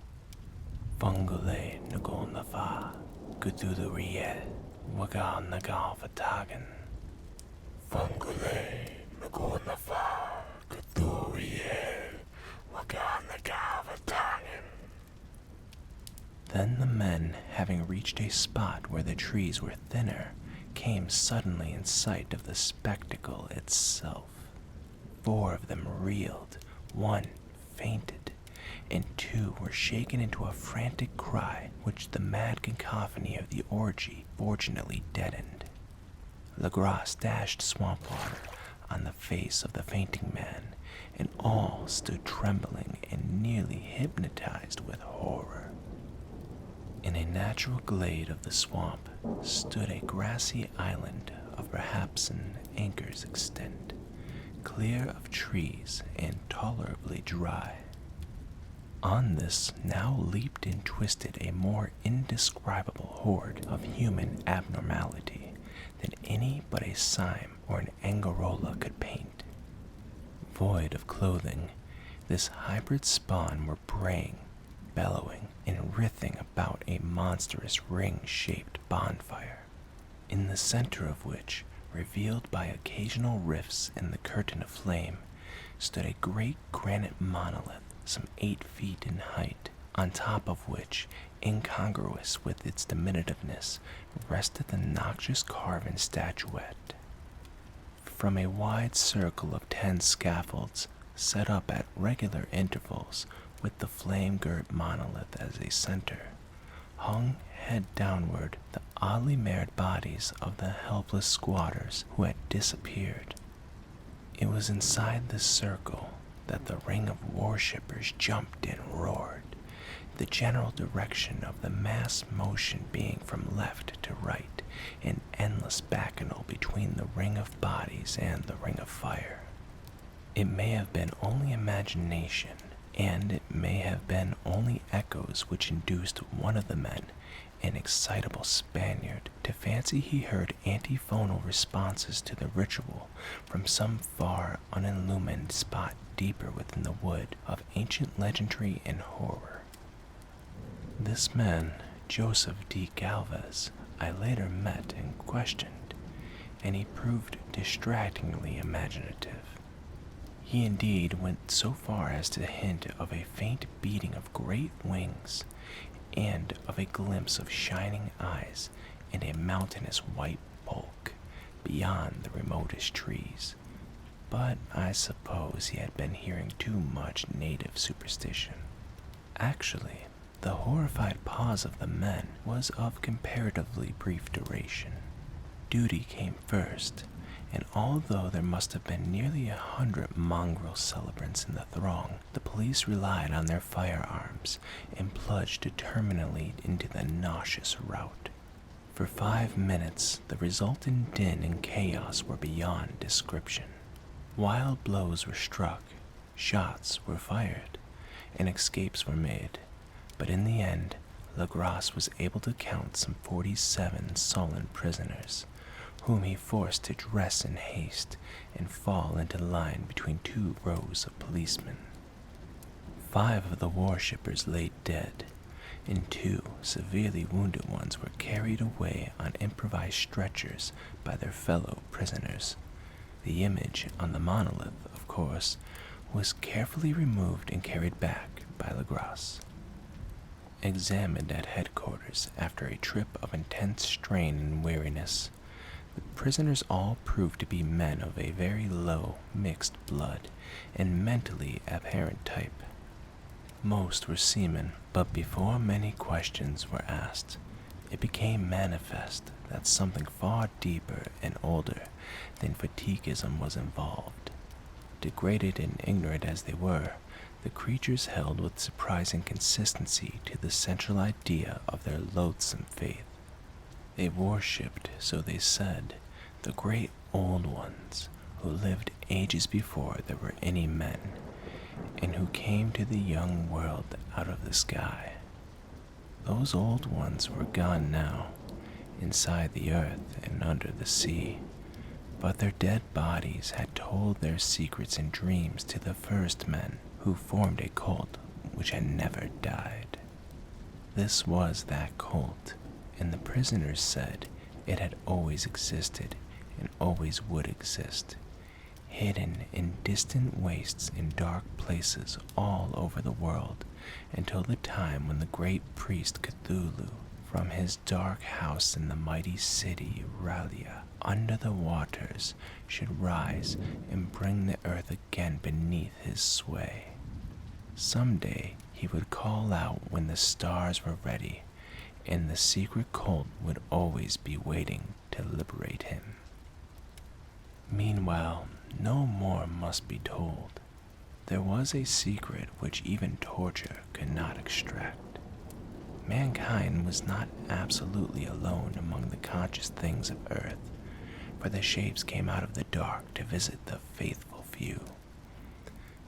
Fungule nagol nafa, Cthulhu riel, wagal nagal vatagan. Fungule nagol nafa, Cthulhu Then the men, having reached a spot where the trees were thinner, came suddenly in sight of the spectacle itself. 4 of them reeled, 1 fainted, and 2 were shaken into a frantic cry which the mad cacophony of the orgy fortunately deadened. Legrasse dashed swamp water on the face of the fainting man, and all stood trembling and nearly hypnotized with horror. In a natural glade of the swamp stood a grassy island of perhaps an acre's extent, clear of trees and tolerably dry. On this now leaped and twisted a more indescribable horde of human abnormality than any but a Sime or an Angarola could paint. Void of clothing, this hybrid spawn were braying, bellowing, and writhing about a monstrous ring-shaped bonfire, in the center of which, revealed by occasional rifts in the curtain of flame, stood a great granite monolith some 8 feet in height, on top of which, incongruous with its diminutiveness, rested the noxious carven statuette. From a wide circle of 10 scaffolds, set up at regular intervals, with the flame-girt monolith as a center, hung head downward the oddly marred bodies of the helpless squatters who had disappeared. It was inside this circle that the ring of worshippers jumped and roared, the general direction of the mass motion being from left to right, an endless bacchanal between the ring of bodies and the ring of fire. It may have been only imagination, and it may have been only echoes which induced one of the men, an excitable Spaniard, to fancy he heard antiphonal responses to the ritual from some far unillumined spot deeper within the wood of ancient legendary and horror. This man, Joseph D. Galvez, I later met and questioned, and he proved distractingly imaginative. He indeed went so far as to hint of a faint beating of great wings, and of a glimpse of shining eyes and a mountainous white bulk beyond the remotest trees. But I suppose he had been hearing too much native superstition. Actually, the horrified pause of the men was of comparatively brief duration. Duty came first, and although there must have been nearly 100 mongrel celebrants in the throng, the police relied on their firearms and plunged determinedly into the nauseous rout. For 5 minutes, the resultant din and chaos were beyond description. Wild blows were struck, shots were fired, and escapes were made, but in the end, Legrasse was able to count some 47 sullen prisoners, whom he forced to dress in haste and fall into line between 2 rows of policemen. 5 of the worshippers lay dead, and 2 severely wounded ones were carried away on improvised stretchers by their fellow prisoners. The image on the monolith, of course, was carefully removed and carried back by Legrasse. Examined at headquarters after a trip of intense strain and weariness, the prisoners all proved to be men of a very low, mixed blood and mentally apparent type. Most were seamen, but before many questions were asked, it became manifest that something far deeper and older than fatiguism was involved. Degraded and ignorant as they were, the creatures held with surprising consistency to the central idea of their loathsome faith. They worshipped, so they said, the great old ones who lived ages before there were any men, and who came to the young world out of the sky. Those old ones were gone now, inside the earth and under the sea, but their dead bodies had told their secrets and dreams to the first men who formed a cult which had never died. This was that cult, and the prisoners said it had always existed and always would exist, hidden in distant wastes and dark places all over the world, until the time when the great priest Cthulhu, from his dark house in the mighty city R'lyeh under the waters, should rise and bring the earth again beneath his sway. Someday he would call out when the stars were ready, and the secret cult would always be waiting to liberate him. Meanwhile, no more must be told. There was a secret which even torture could not extract. Mankind was not absolutely alone among the conscious things of earth, for the shapes came out of the dark to visit the faithful few.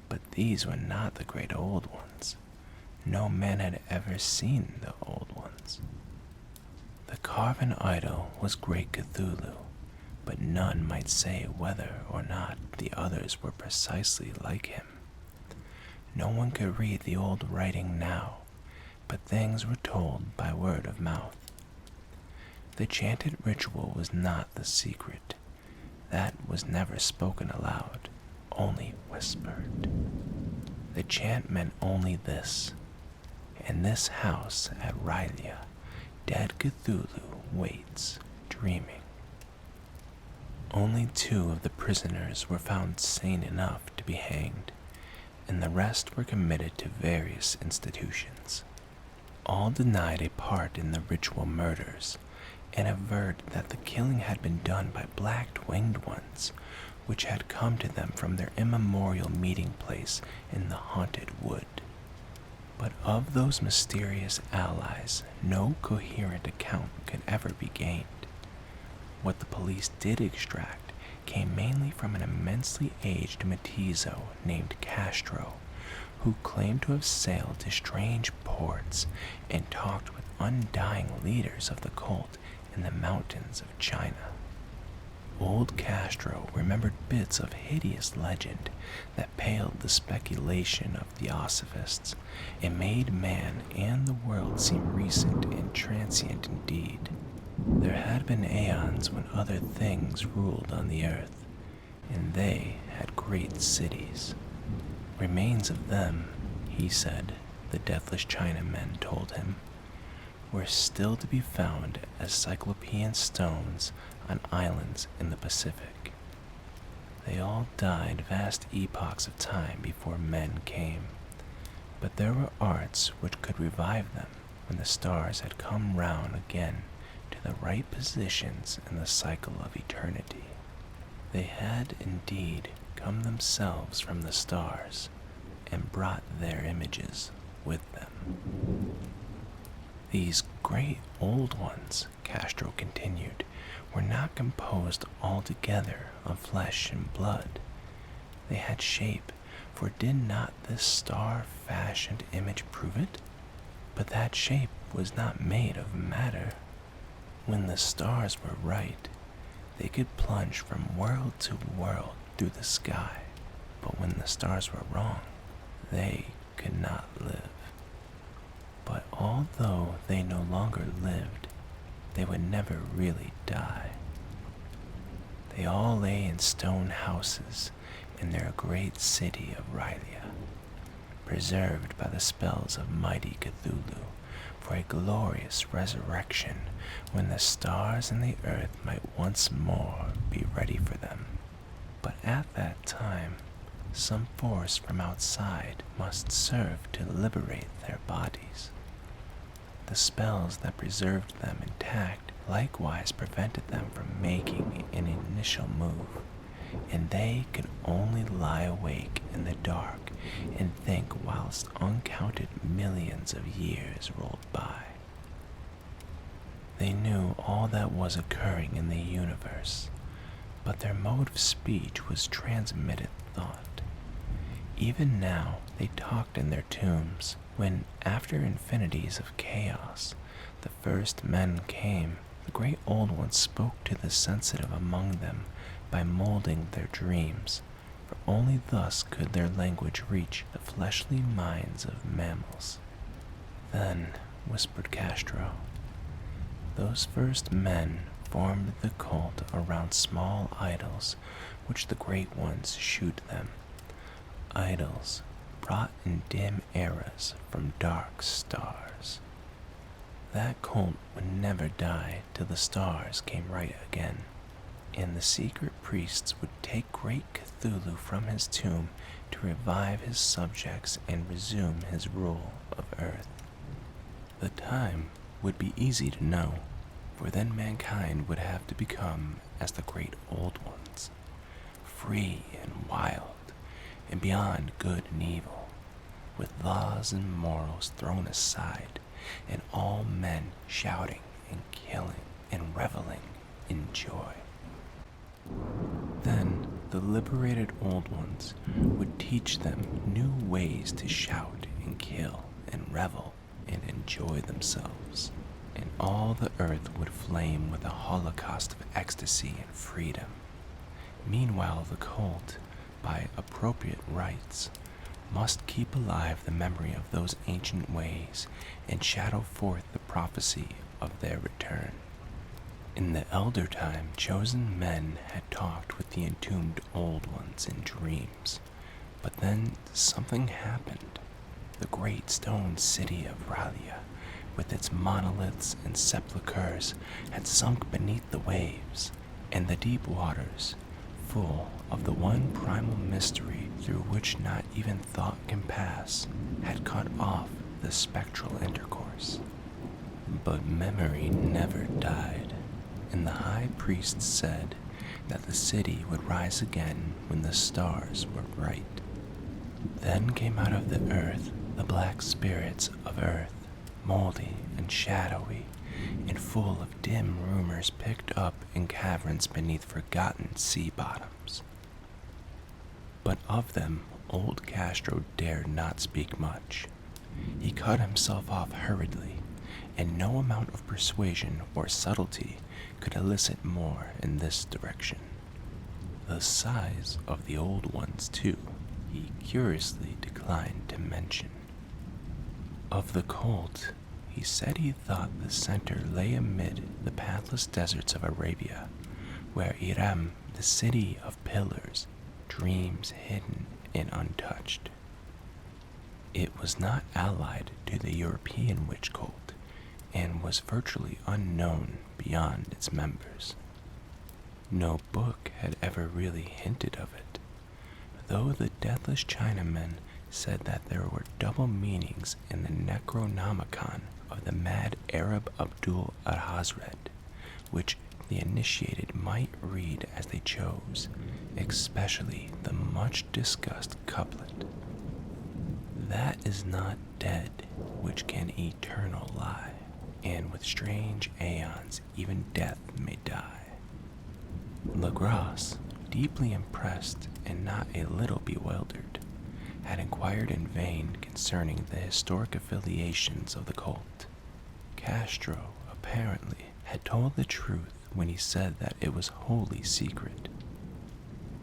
But these were not the great old ones. No man had ever seen the old ones. The carven idol was great Cthulhu, but none might say whether or not the others were precisely like him. No one could read the old writing now, but things were told by word of mouth. The chanted ritual was not the secret. That was never spoken aloud, only whispered. The chant meant only this: in this house at R'lyeh, dead Cthulhu waits, dreaming. Only 2 of the prisoners were found sane enough to be hanged, and the rest were committed to various institutions. All denied a part in the ritual murders, and averred that the killing had been done by black-winged ones, which had come to them from their immemorial meeting place in the haunted wood. But of those mysterious allies, no coherent account could ever be gained. What the police did extract came mainly from an immensely aged mestizo named Castro, who claimed to have sailed to strange ports and talked with undying leaders of the cult in the mountains of China. Old Castro remembered bits of hideous legend that paled the speculation of theosophists and made man and the world seem recent and transient indeed. There had been aeons when other things ruled on the earth, and they had great cities. Remains of them, he said, the deathless Chinamen told him, were still to be found as cyclopean stones on islands in the Pacific. They all died vast epochs of time before men came, but there were arts which could revive them when the stars had come round again to the right positions in the cycle of eternity. They had indeed come themselves from the stars and brought their images with them. These great old ones, Castro continued, were not composed altogether of flesh and blood. They had shape, for did not this star-fashioned image prove it? But that shape was not made of matter. When the stars were right, they could plunge from world to world through the sky, but when the stars were wrong, they could not live. But although they no longer lived, they would never really die. They all lay in stone houses in their great city of R'lyeh, preserved by the spells of mighty Cthulhu for a glorious resurrection when the stars and the earth might once more be ready for them. But at that time, some force from outside must serve to liberate their bodies. The spells that preserved them intact likewise prevented them from making an initial move, and they could only lie awake in the dark and think whilst uncounted millions of years rolled by. They knew all that was occurring in the universe, but their mode of speech was transmitted thought. Even now they talked in their tombs, when, after infinities of chaos, the first men came. The great old ones spoke to the sensitive among them by molding their dreams, for only thus could their language reach the fleshly minds of mammals. Then, whispered Castro, those first men formed the cult around small idols which the great ones shoot them. Idols brought in dim eras from dark stars. That cult would never die till the stars came right again, and the secret priests would take great Cthulhu from his tomb to revive his subjects and resume his rule of Earth. The time would be easy to know, for then mankind would have to become as the great old ones, free and wild, and beyond good and evil, with laws and morals thrown aside, and all men shouting and killing and reveling in joy. Then the liberated old ones would teach them new ways to shout and kill and revel and enjoy themselves, and all the earth would flame with a holocaust of ecstasy and freedom. Meanwhile, the cult, by appropriate rites, must keep alive the memory of those ancient ways and shadow forth the prophecy of their return. In the elder time, chosen men had talked with the entombed old ones in dreams, but then something happened. The great stone city of Ralia, with its monoliths and sepulchres, had sunk beneath the waves, and the deep waters, full of the one primal mystery through which not even thought can pass, had cut off the spectral intercourse. But memory never died, and the high priest said that the city would rise again when the stars were bright. Then came out of the earth the black spirits of earth, moldy and shadowy, and full of dim rumors picked up in caverns beneath forgotten sea bottoms. But of them old Castro dared not speak much. He cut himself off hurriedly, and no amount of persuasion or subtlety could elicit more in this direction. The size of the old ones, too, he curiously declined to mention. Of the cult, he said he thought the center lay amid the pathless deserts of Arabia, where Iram, the city of pillars, dreams hidden and untouched. It was not allied to the European witch cult, and was virtually unknown beyond its members. No book had ever really hinted of it, though the deathless Chinamen said that there were double meanings in the Necronomicon of the mad Arab Abdul al-Hazred, which the initiated might read as they chose, especially the much-discussed couplet, "That is not dead which can eternal lie, and with strange aeons even death may die." Legrasse, deeply impressed and not a little bewildered, had inquired in vain concerning the historic affiliations of the cult. Castro, apparently, had told the truth when he said that it was wholly secret.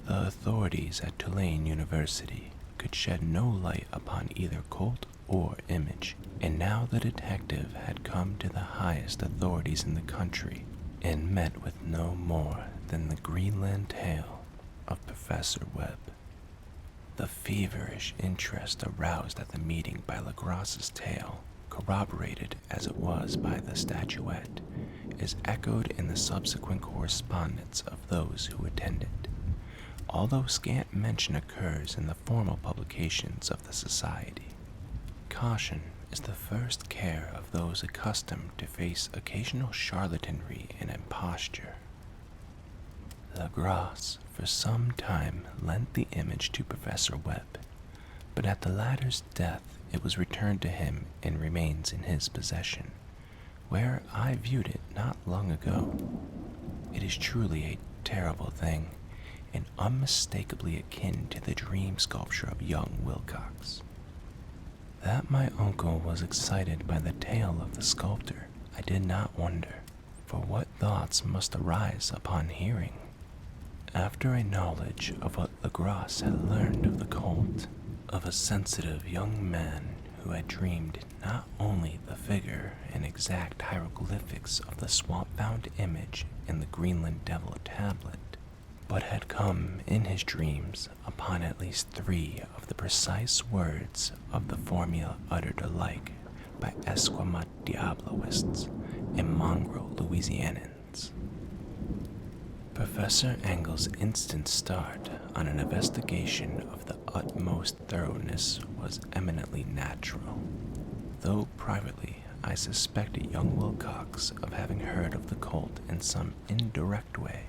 The authorities at Tulane University could shed no light upon either cult or image, and now the detective had come to the highest authorities in the country and met with no more than the Greenland tale of Professor Webb. The feverish interest aroused at the meeting by Legrasse's tale, corroborated as it was by the statuette, is echoed in the subsequent correspondence of those who attended, although scant mention occurs in the formal publications of the society. Caution is the first care of those accustomed to face occasional charlatanry and imposture. Legrasse for some time lent the image to Professor Webb, but at the latter's death it was returned to him and remains in his possession, where I viewed it not long ago. It is truly a terrible thing, and unmistakably akin to the dream sculpture of young Wilcox. That my uncle was excited by the tale of the sculptor, I did not wonder, for what thoughts must arise upon hearing? After a knowledge of what Legrasse had learned of the cult, of a sensitive young man who had dreamed not only the figure and exact hieroglyphics of the swamp-bound image in the Greenland Devil tablet, but had come in his dreams upon at least 3 of the precise words of the formula uttered alike by Esquimalt Diabloists and mongrel Louisianans. Professor Engel's instant start on an investigation of the utmost thoroughness was eminently natural, though privately I suspected young Wilcox of having heard of the cult in some indirect way,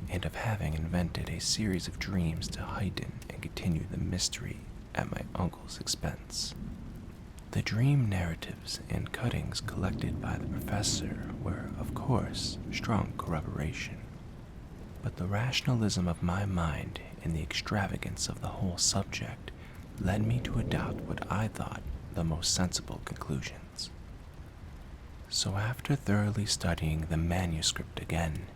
and of having invented a series of dreams to heighten and continue the mystery at my uncle's expense. The dream narratives and cuttings collected by the professor were, of course, strong corroboration, but the rationalism of my mind and the extravagance of the whole subject led me to adopt what I thought the most sensible conclusions. So after thoroughly studying the manuscript again,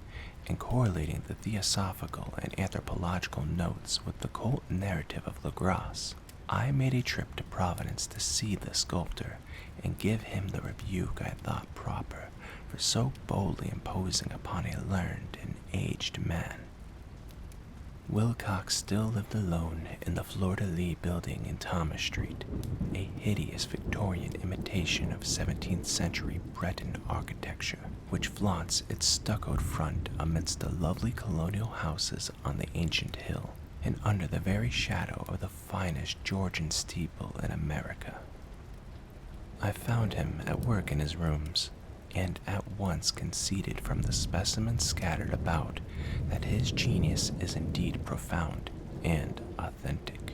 and correlating the theosophical and anthropological notes with the cult narrative of Legrasse, I made a trip to Providence to see the sculptor and give him the rebuke I thought proper for so boldly imposing upon a learned and aged man. Wilcox still lived alone in the fleur-de-lis building in Thomas Street, a hideous Victorian imitation of 17th century Breton architecture, which flaunts its stuccoed front amidst the lovely colonial houses on the ancient hill, and under the very shadow of the finest Georgian steeple in America. I found him at work in his rooms, and at once conceded from the specimens scattered about that his genius is indeed profound and authentic.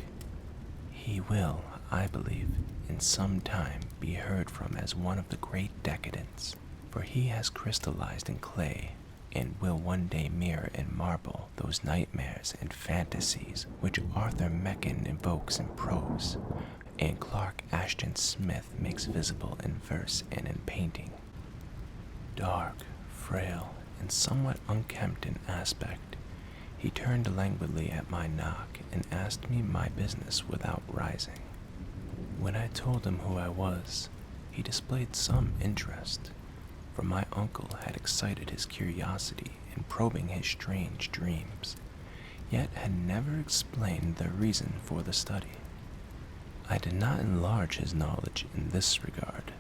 He will, I believe, in some time be heard from as one of the great decadents, for he has crystallized in clay and will one day mirror in marble those nightmares and fantasies which Arthur Machen invokes in prose, and Clark Ashton Smith makes visible in verse and in painting. Dark, frail, and somewhat unkempt in aspect, he turned languidly at my knock and asked me my business without rising. When I told him who I was, he displayed some interest, for my uncle had excited his curiosity in probing his strange dreams, yet had never explained the reason for the study. I did not enlarge his knowledge in this regard,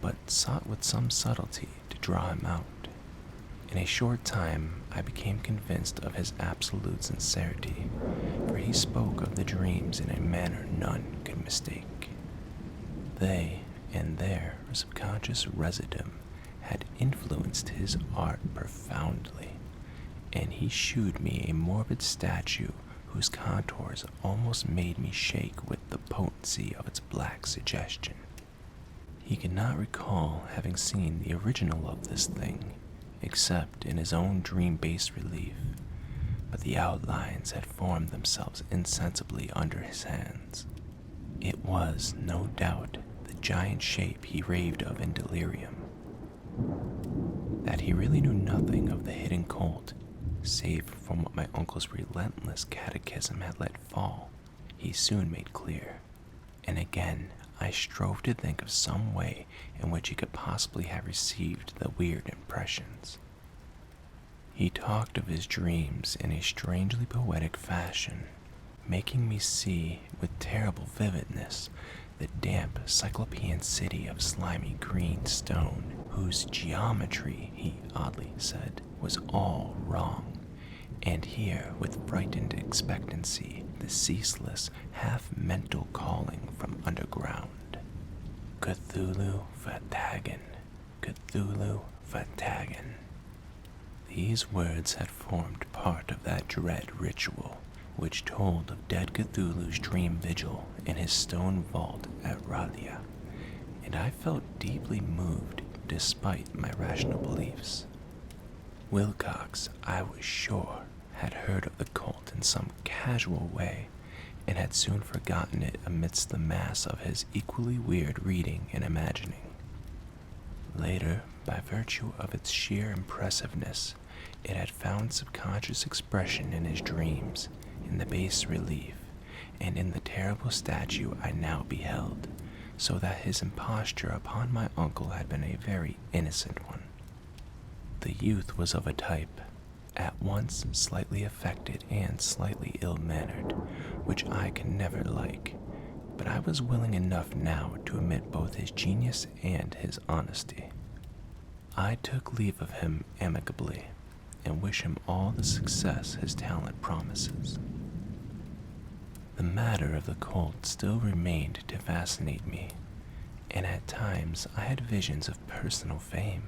but sought with some subtlety to draw him out. In a short time, I became convinced of his absolute sincerity, for he spoke of the dreams in a manner none could mistake. They, and their subconscious residue, had influenced his art profoundly, and he shewed me a morbid statue whose contours almost made me shake with the potency of its black suggestion. He could not recall having seen the original of this thing, except in his own dream bas-relief, but the outlines had formed themselves insensibly under his hands. It was, no doubt, the giant shape he raved of in delirium. That he really knew nothing of the hidden cult, save from what my uncle's relentless catechism had let fall, he soon made clear, and again I strove to think of some way in which he could possibly have received the weird impressions. He talked of his dreams in a strangely poetic fashion, making me see with terrible vividness the damp cyclopean city of slimy green stone, whose geometry, he oddly said, was all wrong, and hear with frightened expectancy the ceaseless, half-mental calling from underground. Cthulhu Vertagen, Cthulhu Vertagen. These words had formed part of that dread ritual which told of dead Cthulhu's dream vigil in his stone vault at Ralia, and I felt deeply moved despite my rational beliefs. Wilcox, I was sure, had heard of the cult in some casual way, and had soon forgotten it amidst the mass of his equally weird reading and imagining. Later, by virtue of its sheer impressiveness, it had found subconscious expression in his dreams, in the bas-relief, and in the terrible statue I now beheld, so that his imposture upon my uncle had been a very innocent one. The youth was of a type, at once slightly affected and slightly ill-mannered, which I can never like, but I was willing enough now to admit both his genius and his honesty. I took leave of him amicably, and wish him all the success his talent promises. The matter of the colt still remained to fascinate me, and at times I had visions of personal fame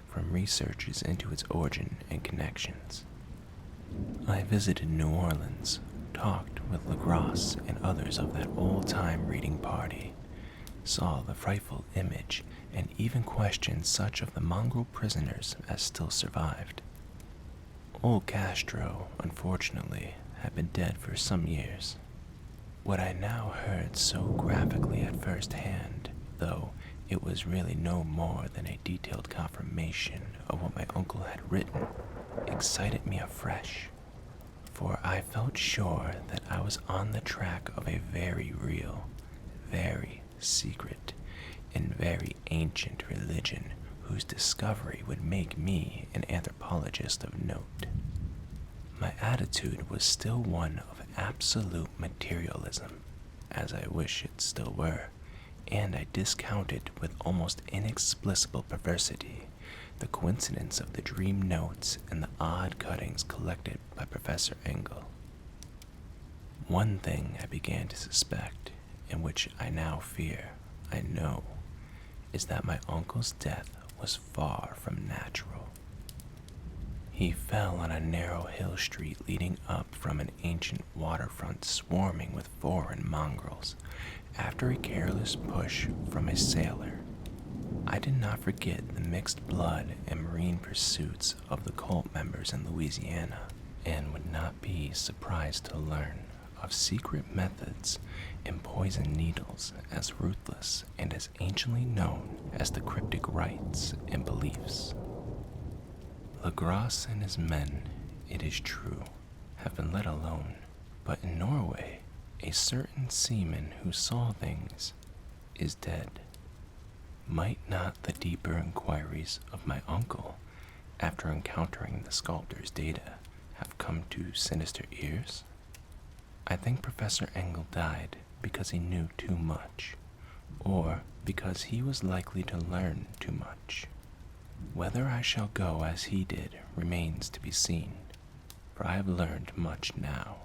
from researches into its origin and connections. I visited New Orleans, talked with Legrasse and others of that old-time reading party, saw the frightful image, and even questioned such of the mongrel prisoners as still survived. Old Castro, unfortunately, had been dead for some years. What I now heard so graphically at first hand, though it was really no more than a detailed confirmation of what my uncle had written, excited me afresh, for I felt sure that I was on the track of a very real, very secret, and very ancient religion whose discovery would make me an anthropologist of note. My attitude was still one of absolute materialism, as I wish it still were, and I discounted with almost inexplicable perversity the coincidence of the dream notes and the odd cuttings collected by Professor Engel. One thing I began to suspect, and which I now fear, I know, is that my uncle's death was far from natural. He fell on a narrow hill street leading up from an ancient waterfront swarming with foreign mongrels, after a careless push from a sailor. I did not forget the mixed blood and marine pursuits of the cult members in Louisiana, and would not be surprised to learn of secret methods and poison needles as ruthless and as anciently known as the cryptic rites and beliefs. Legrasse and his men, it is true, have been let alone, but in Norway, a certain seaman who saw things is dead. Might not the deeper inquiries of my uncle, after encountering the sculptor's data, have come to sinister ears? I think Professor Engel died because he knew too much, or because he was likely to learn too much. Whether I shall go as he did remains to be seen, for I have learned much now.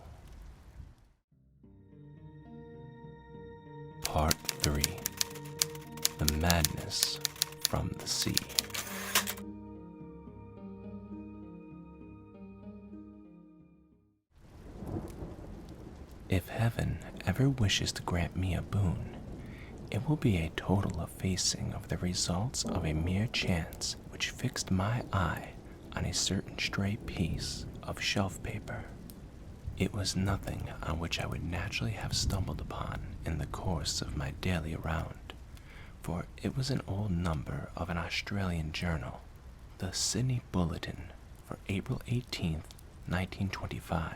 Part 3. The Madness from the Sea. If heaven ever wishes to grant me a boon, it will be a total effacing of the results of a mere chance which fixed my eye on a certain stray piece of shelf paper. It was nothing on which I would naturally have stumbled upon in the course of my daily round, for it was an old number of an Australian journal, the Sydney Bulletin, for April 18th, 1925.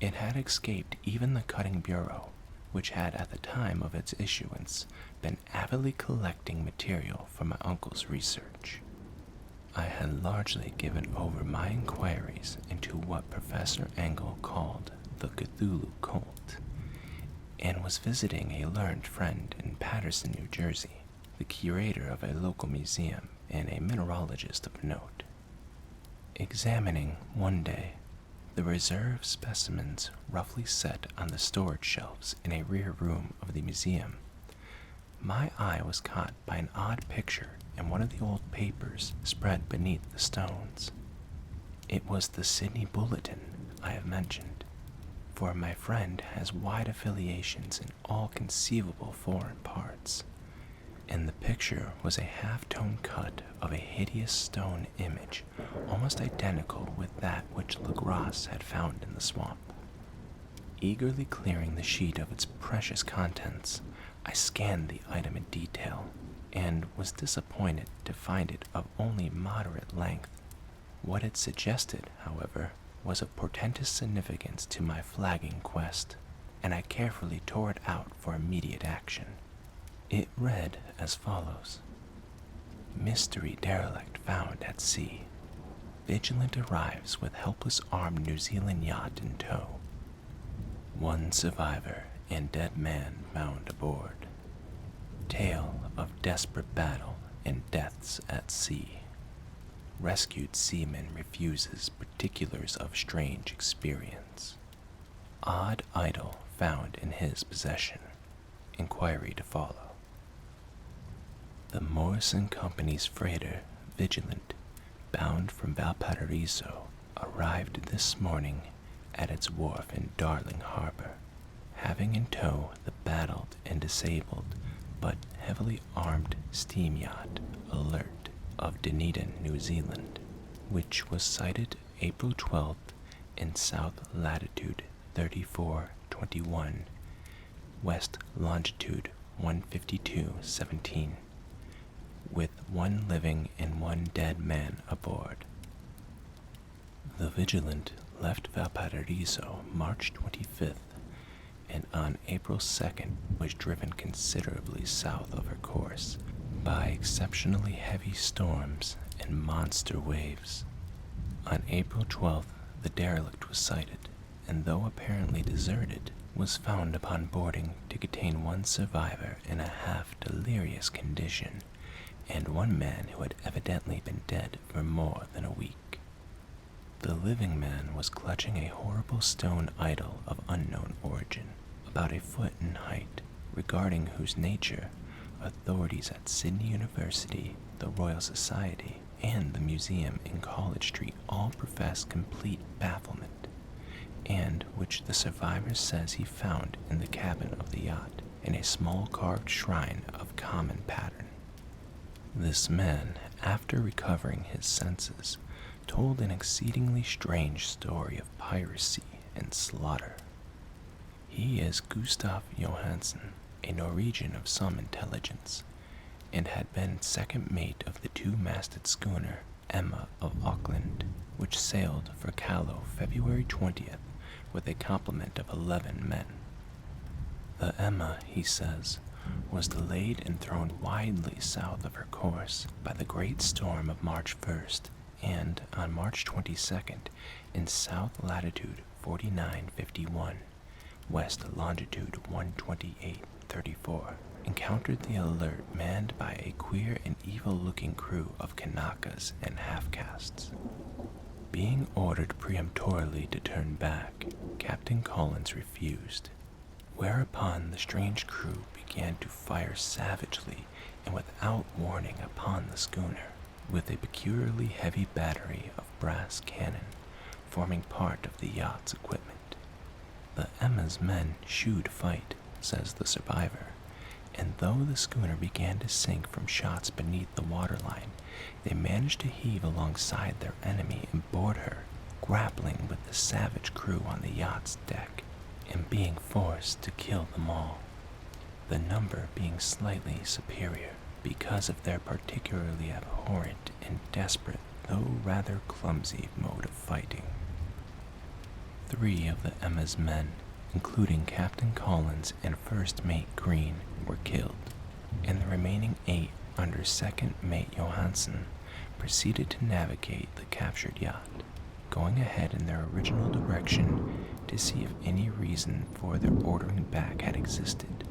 It had escaped even the cutting bureau, which had at the time of its issuance been avidly collecting material for my uncle's research. I had largely given over my inquiries into what Professor Engel called the Cthulhu cult, and was visiting a learned friend in Paterson, New Jersey, the curator of a local museum and a mineralogist of note. Examining one day the reserve specimens roughly set on the storage shelves in a rear room of the museum, my eye was caught by an odd picture in one of the old papers spread beneath the stones. It was the Sydney Bulletin I have mentioned, for my friend has wide affiliations in all conceivable foreign parts. In the picture was a half-tone cut of a hideous stone image, almost identical with that which Legrasse had found in the swamp. Eagerly clearing the sheet of its precious contents, I scanned the item in detail, and was disappointed to find it of only moderate length. What it suggested, however, was of portentous significance to my flagging quest, and I carefully tore it out for immediate action. It read as follows: Mystery derelict found at sea. Vigilant arrives with helpless armed New Zealand yacht in tow. One survivor and dead man found aboard. Tale of desperate battle and deaths at sea. Rescued seaman refuses particulars of strange experience. Odd idol found in his possession. Inquiry to follow. The Morrison Company's freighter, Vigilant, bound from Valparaiso, arrived this morning at its wharf in Darling Harbor, having in tow the battled and disabled but heavily armed steam yacht Alert of Dunedin, New Zealand, which was sighted April 12th in south latitude 3421, west longitude 152.17, with one living and one dead man aboard. The Vigilant left Valparaiso March 25th, and on April 2nd was driven considerably south of her course by exceptionally heavy storms and monster waves. On April 12th, the derelict was sighted, and though apparently deserted, was found upon boarding to contain one survivor in a half-delirious condition, and one man who had evidently been dead for more than a week. The living man was clutching a horrible stone idol of unknown origin, about a foot in height, regarding whose nature authorities at Sydney University, the Royal Society, and the museum in College Street all profess complete bafflement, and which the survivor says he found in the cabin of the yacht in a small carved shrine of common pattern. This man, after recovering his senses, told an exceedingly strange story of piracy and slaughter. He is Gustav Johansen, a Norwegian of some intelligence, and had been second mate of the two-masted schooner Emma of Auckland, which sailed for Callao February 20th with a complement of 11 men. The Emma, he says, was delayed and thrown widely south of her course by the great storm of March 1st, and on March 22nd, in south latitude 4951, west longitude 128.34, encountered the Alert manned by a queer and evil-looking crew of Kanakas and half-castes. Being ordered peremptorily to turn back, Captain Collins refused, whereupon the strange crew began to fire savagely and without warning upon the schooner, with a peculiarly heavy battery of brass cannon forming part of the yacht's equipment. The Emma's men shewed fight, says the survivor, and though the schooner began to sink from shots beneath the waterline, they managed to heave alongside their enemy and board her, grappling with the savage crew on the yacht's deck, and being forced to kill them all, the number being slightly superior because of their particularly abhorrent and desperate, though rather clumsy, mode of fighting. 3 of the Emma's men, including Captain Collins and First Mate Green, were killed, and the remaining 8 under Second Mate Johansen proceeded to navigate the captured yacht, going ahead in their original direction to see if any reason for their ordering back had existed.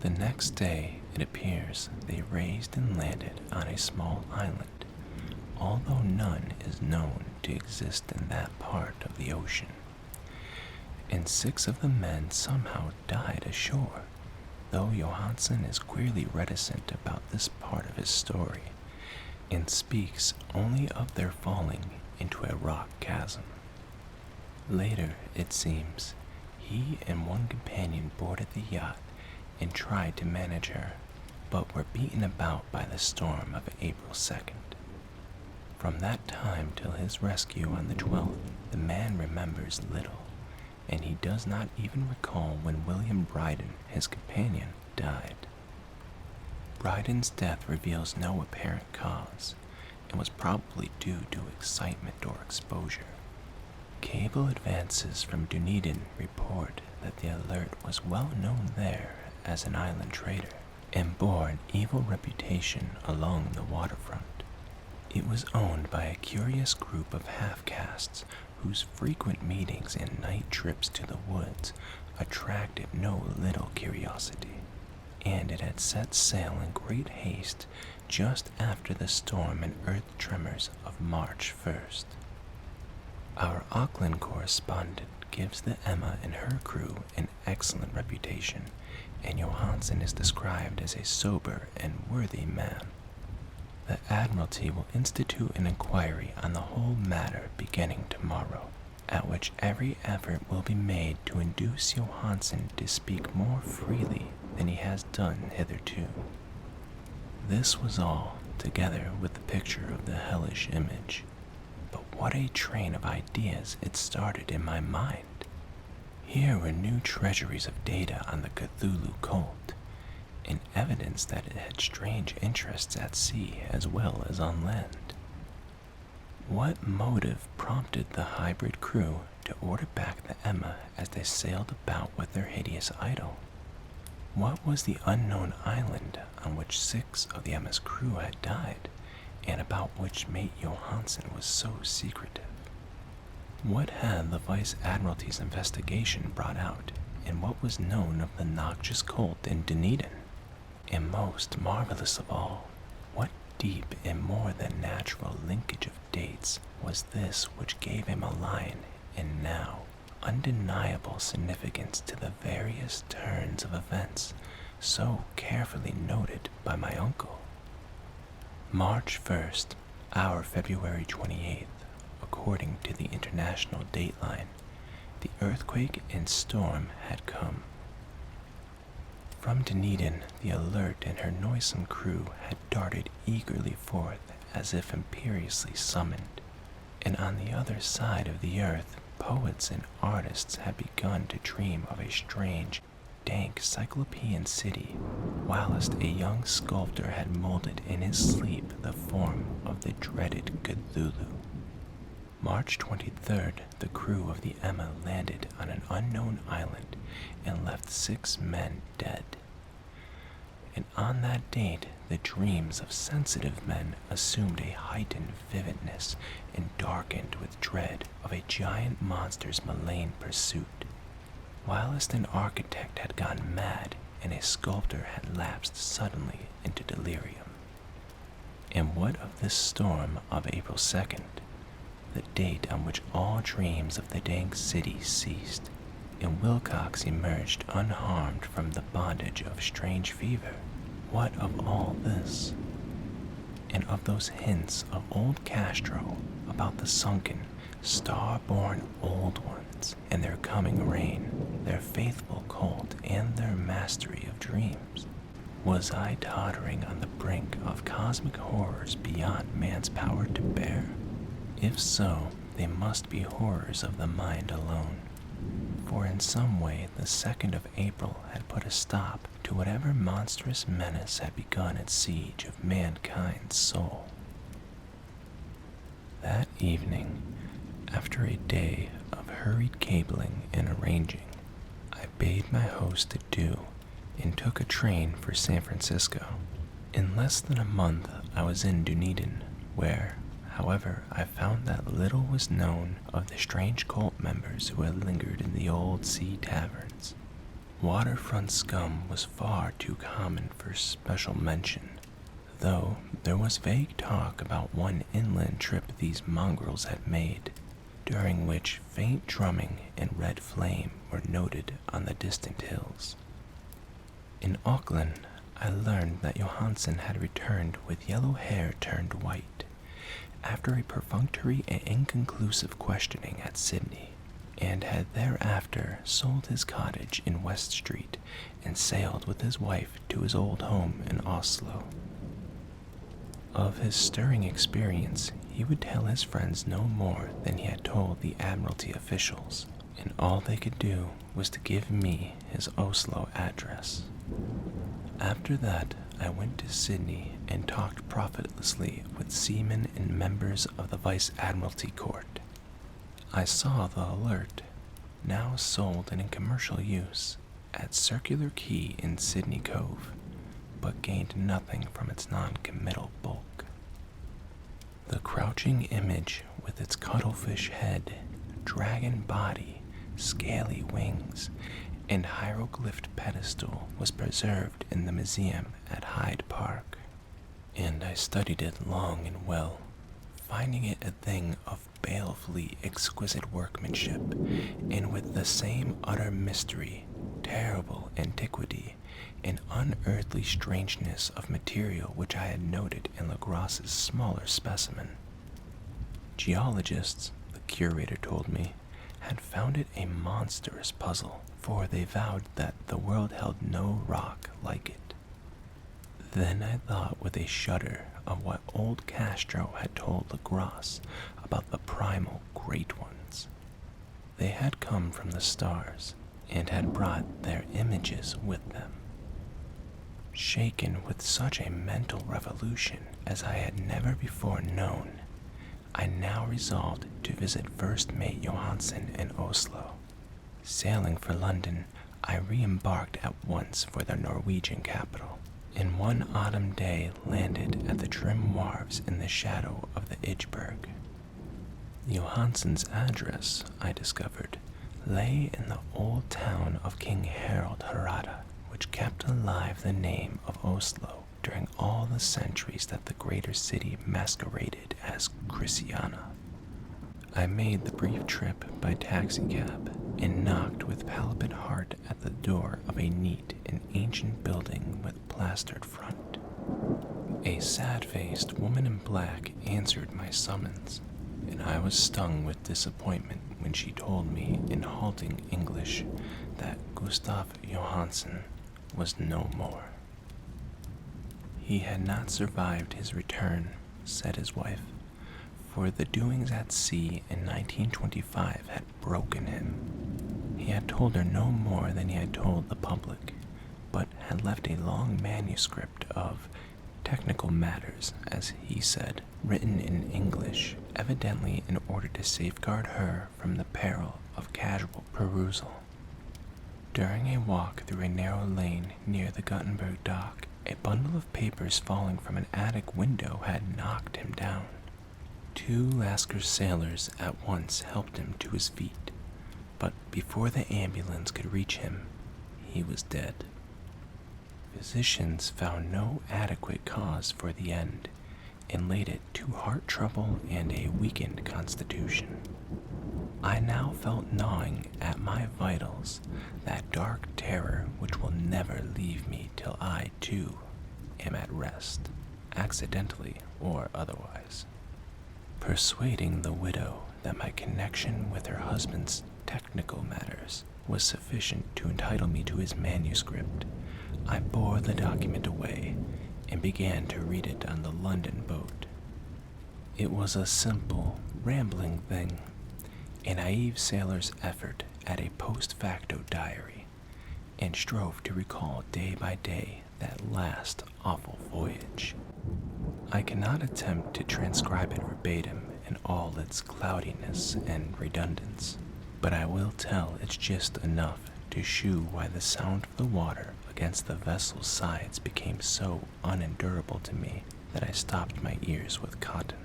The next day, it appears, they raised and landed on a small island, although none is known to exist in that part of the ocean. And 6 of the men somehow died ashore, though Johansen is queerly reticent about this part of his story, and speaks only of their falling into a rock chasm. Later, it seems, he and one companion boarded the yacht and tried to manage her, but were beaten about by the storm of April 2nd. From that time till his rescue on the 12th, the man remembers little, and he does not even recall when William Bryden, his companion, died. Bryden's death reveals no apparent cause, and was probably due to excitement or exposure. Cable advances from Dunedin report that the Alert was well known there as an island trader, and bore an evil reputation along the waterfront. It was owned by a curious group of half-castes whose frequent meetings and night trips to the woods attracted no little curiosity, and it had set sail in great haste just after the storm and earth tremors of March 1st. Our Auckland correspondent gives the Emma and her crew an excellent reputation, and Johansen is described as a sober and worthy man. The Admiralty will institute an inquiry on the whole matter beginning tomorrow, at which every effort will be made to induce Johansen to speak more freely than he has done hitherto. This was all, together with the picture of the hellish image. But what a train of ideas it started in my mind. Here were new treasuries of data on the Cthulhu cult, and evidence that it had strange interests at sea as well as on land. What motive prompted the hybrid crew to order back the Emma as they sailed about with their hideous idol? What was the unknown island on which 6 of the Emma's crew had died, and about which mate Johansen was so secretive? What had the Vice Admiralty's investigation brought out, and what was known of the noxious cult in Dunedin? And most marvelous of all, what deep and more than natural linkage of dates was this which gave a malign and now undeniable significance to the various turns of events so carefully noted by my uncle? March 1st, our February 28th, according to the international dateline, the earthquake and storm had come. From Dunedin, the Alert and her noisome crew had darted eagerly forth as if imperiously summoned, and on the other side of the earth, poets and artists had begun to dream of a strange, dank cyclopean city, whilst a young sculptor had molded in his sleep the form of the dreaded Cthulhu. March 23rd, the crew of the Emma landed on an unknown island and left 6 men dead. And on that date, the dreams of sensitive men assumed a heightened vividness and darkened with dread of a giant monster's malign pursuit, whilst an architect had gone mad and a sculptor had lapsed suddenly into delirium. And what of this storm of April 2nd? The date on which all dreams of the dank city ceased, and Wilcox emerged unharmed from the bondage of strange fever. What of all this? And of those hints of old Castro about the sunken, star-born old ones and their coming reign, their faithful cult and their mastery of dreams? Was I tottering on the brink of cosmic horrors beyond man's power to bear? If so, they must be horrors of the mind alone, for in some way the 2nd of April had put a stop to whatever monstrous menace had begun its siege of mankind's soul. That evening, after a day of hurried cabling and arranging, I bade my host adieu and took a train for San Francisco. In less than a month I was in Dunedin, where, however, I found that little was known of the strange cult members who had lingered in the old sea taverns. Waterfront scum was far too common for special mention, though there was vague talk about one inland trip these mongrels had made, during which faint drumming and red flame were noted on the distant hills. In Auckland, I learned that Johansen had returned with yellow hair turned white, after a perfunctory and inconclusive questioning at Sydney, and had thereafter sold his cottage in West Street and sailed with his wife to his old home in Oslo. Of his stirring experience, he would tell his friends no more than he had told the Admiralty officials, and all they could do was to give me his Oslo address. After that, I went to Sydney and talked profitlessly with seamen and members of the Vice Admiralty Court. I saw the Alert, now sold and in commercial use, at Circular Quay in Sydney Cove, but gained nothing from its non-committal bulk. The crouching image with its cuttlefish head, dragon body, scaly wings, and hieroglyphed pedestal was preserved in the museum at Hyde Park, and I studied it long and well, finding it a thing of balefully exquisite workmanship, and with the same utter mystery, terrible antiquity, and unearthly strangeness of material which I had noted in Legrasse's smaller specimen. Geologists, the curator told me, had found it a monstrous puzzle, for they vowed that the world held no rock like it. Then I thought with a shudder of what old Castro had told Legrasse about the primal great ones. They had come from the stars and had brought their images with them. Shaken with such a mental revolution as I had never before known, I now resolved to visit First Mate Johansen in Oslo. Sailing for London, I re-embarked at once for the Norwegian capital, and one autumn day landed at the trim wharves in the shadow of the Idgeberg. Johansen's address, I discovered, lay in the old town of King Harald Harada, which kept alive the name of Oslo during all the centuries that the greater city masqueraded as Christiana. I made the brief trip by taxicab and knocked with palpit heart at the door of a neat and ancient building with plastered front. A sad-faced woman in black answered my summons, and I was stung with disappointment when she told me in halting English that Gustav Johansen was no more. He had not survived his return, said his wife, for the doings at sea in 1925 had broken him. He had told her no more than he had told the public, but had left a long manuscript of technical matters, as he said, written in English, evidently in order to safeguard her from the peril of casual perusal. During a walk through a narrow lane near the Gothenburg dock, a bundle of papers falling from an attic window had knocked him down. Two Lascar sailors at once helped him to his feet, but before the ambulance could reach him, he was dead. Physicians found no adequate cause for the end, and laid it to heart trouble and a weakened constitution. I now felt gnawing at my vitals that dark terror which will never leave me till I, too, am at rest, accidentally or otherwise. Persuading the widow that my connection with her husband's technical matters was sufficient to entitle me to his manuscript, I bore the document away and began to read it on the London boat. It was a simple, rambling thing, a naive sailor's effort at a post facto diary, and strove to recall day by day that last awful voyage. I cannot attempt to transcribe it verbatim in all its cloudiness and redundance, but I will tell its gist enough to shew why the sound of the water against the vessel's sides became so unendurable to me that I stopped my ears with cotton.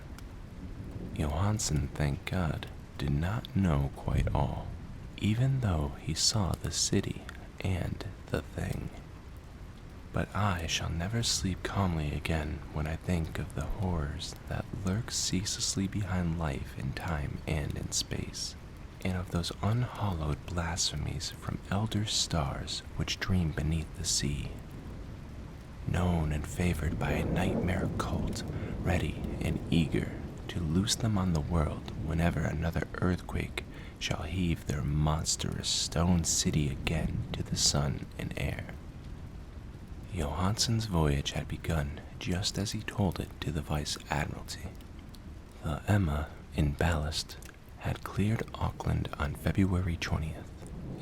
Johansen, thank God, did not know quite all, even though he saw the city and the thing. But I shall never sleep calmly again when I think of the horrors that lurk ceaselessly behind life in time and in space, and of those unhallowed blasphemies from elder stars which dream beneath the sea. Known and favored by a nightmare cult, ready and eager to loose them on the world whenever another earthquake shall heave their monstrous stone city again to the sun and air. Johansen's voyage had begun just as he told it to the Vice Admiralty. The Emma, in ballast, had cleared Auckland on February 20th,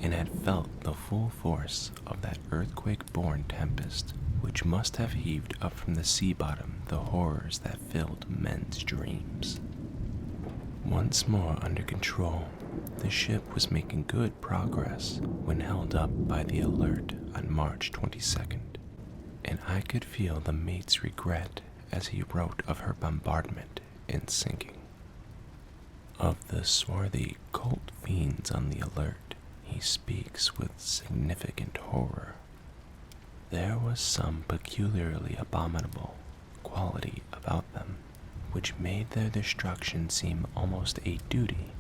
and had felt the full force of that earthquake-born tempest which must have heaved up from the sea bottom the horrors that filled men's dreams. Once more under control, the ship was making good progress when held up by the Alert on March 22nd. and I could feel the mate's regret as he wrote of her bombardment and sinking. Of the swarthy cult fiends on the alert, he speaks with significant horror. There was some peculiarly abominable quality about them, which made their destruction seem almost a duty.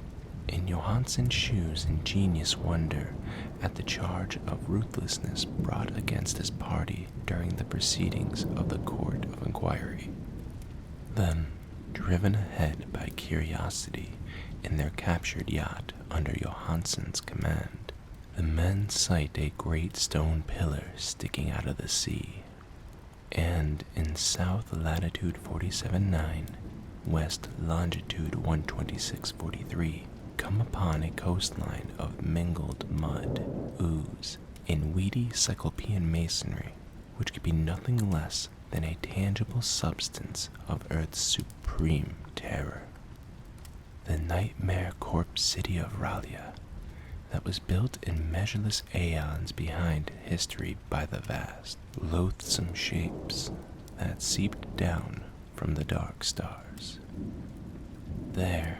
In Johansson's shoes, ingenious wonder at the charge of ruthlessness brought against his party during the proceedings of the Court of Inquiry. Then, driven ahead by curiosity in their captured yacht under Johansson's command, the men sight a great stone pillar sticking out of the sea, and in south latitude 47.9, west longitude 126.43, come upon a coastline of mingled mud, ooze, and weedy cyclopean masonry, which could be nothing less than a tangible substance of Earth's supreme terror. The nightmare corpse city of Ralia, that was built in measureless aeons behind history by the vast, loathsome shapes that seeped down from the dark stars. There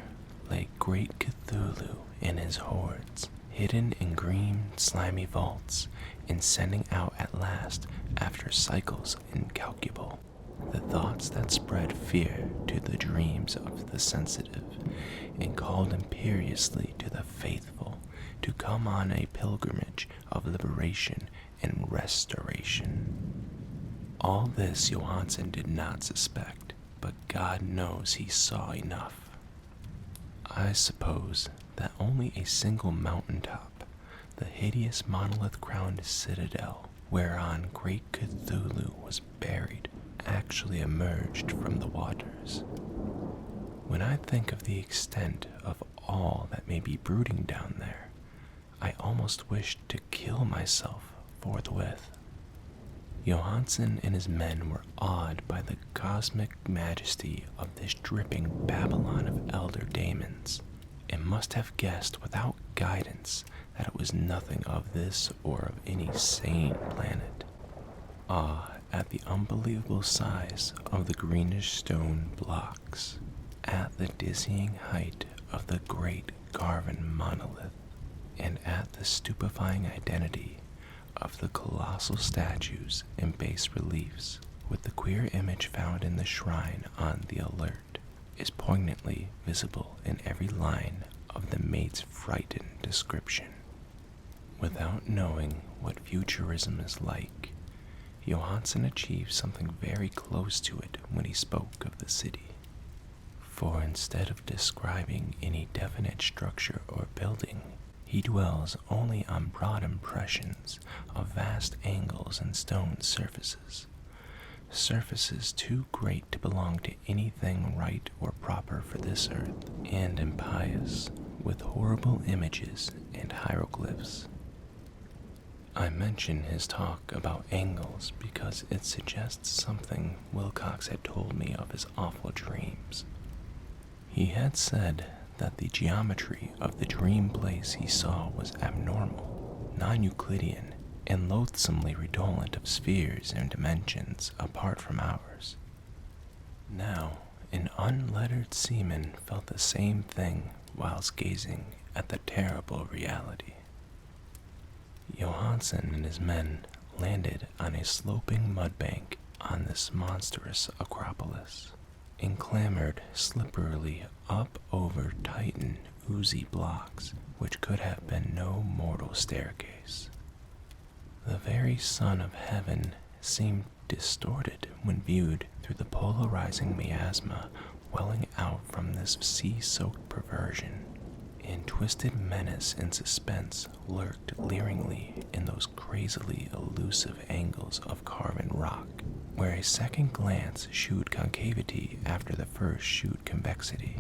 lay great Cthulhu and his hordes, hidden in green, slimy vaults, and sending out at last, after cycles incalculable, the thoughts that spread fear to the dreams of the sensitive, and called imperiously to the faithful to come on a pilgrimage of liberation and restoration. All this Johansson did not suspect, but God knows he saw enough. I suppose that only a single mountaintop, the hideous monolith-crowned citadel whereon great Cthulhu was buried, actually emerged from the waters. When I think of the extent of all that may be brooding down there, I almost wish to kill myself forthwith. Johansson and his men were awed by the cosmic majesty of this dripping Babylon of elder daemons, and must have guessed without guidance that it was nothing of this or of any sane planet. Awe at the unbelievable size of the greenish stone blocks, at the dizzying height of the great carven monolith, and at the stupefying identity of the colossal statues and bas-reliefs with the queer image found in the shrine on the alert, is poignantly visible in every line of the mate's frightened description. Without knowing what futurism is like, Johansson achieved something very close to it when he spoke of the city. For instead of describing any definite structure or building, he dwells only on broad impressions of vast angles and stone surfaces, surfaces too great to belong to anything right or proper for this earth, and impious, with horrible images and hieroglyphs. I mention his talk about angles because it suggests something Wilcox had told me of his awful dreams. He had said that the geometry of the dream place he saw was abnormal, non-Euclidean, and loathsomely redolent of spheres and dimensions apart from ours. Now, an unlettered seaman felt the same thing whilst gazing at the terrible reality. Johansson and his men landed on a sloping mudbank on this monstrous acropolis, and clambered slipperily up over Titan oozy blocks which could have been no mortal staircase. The very sun of heaven seemed distorted when viewed through the polarizing miasma welling out from this sea-soaked perversion, and twisted menace and suspense lurked leeringly in those crazily elusive angles of carven rock, where a second glance shewed concavity after the first shewed convexity.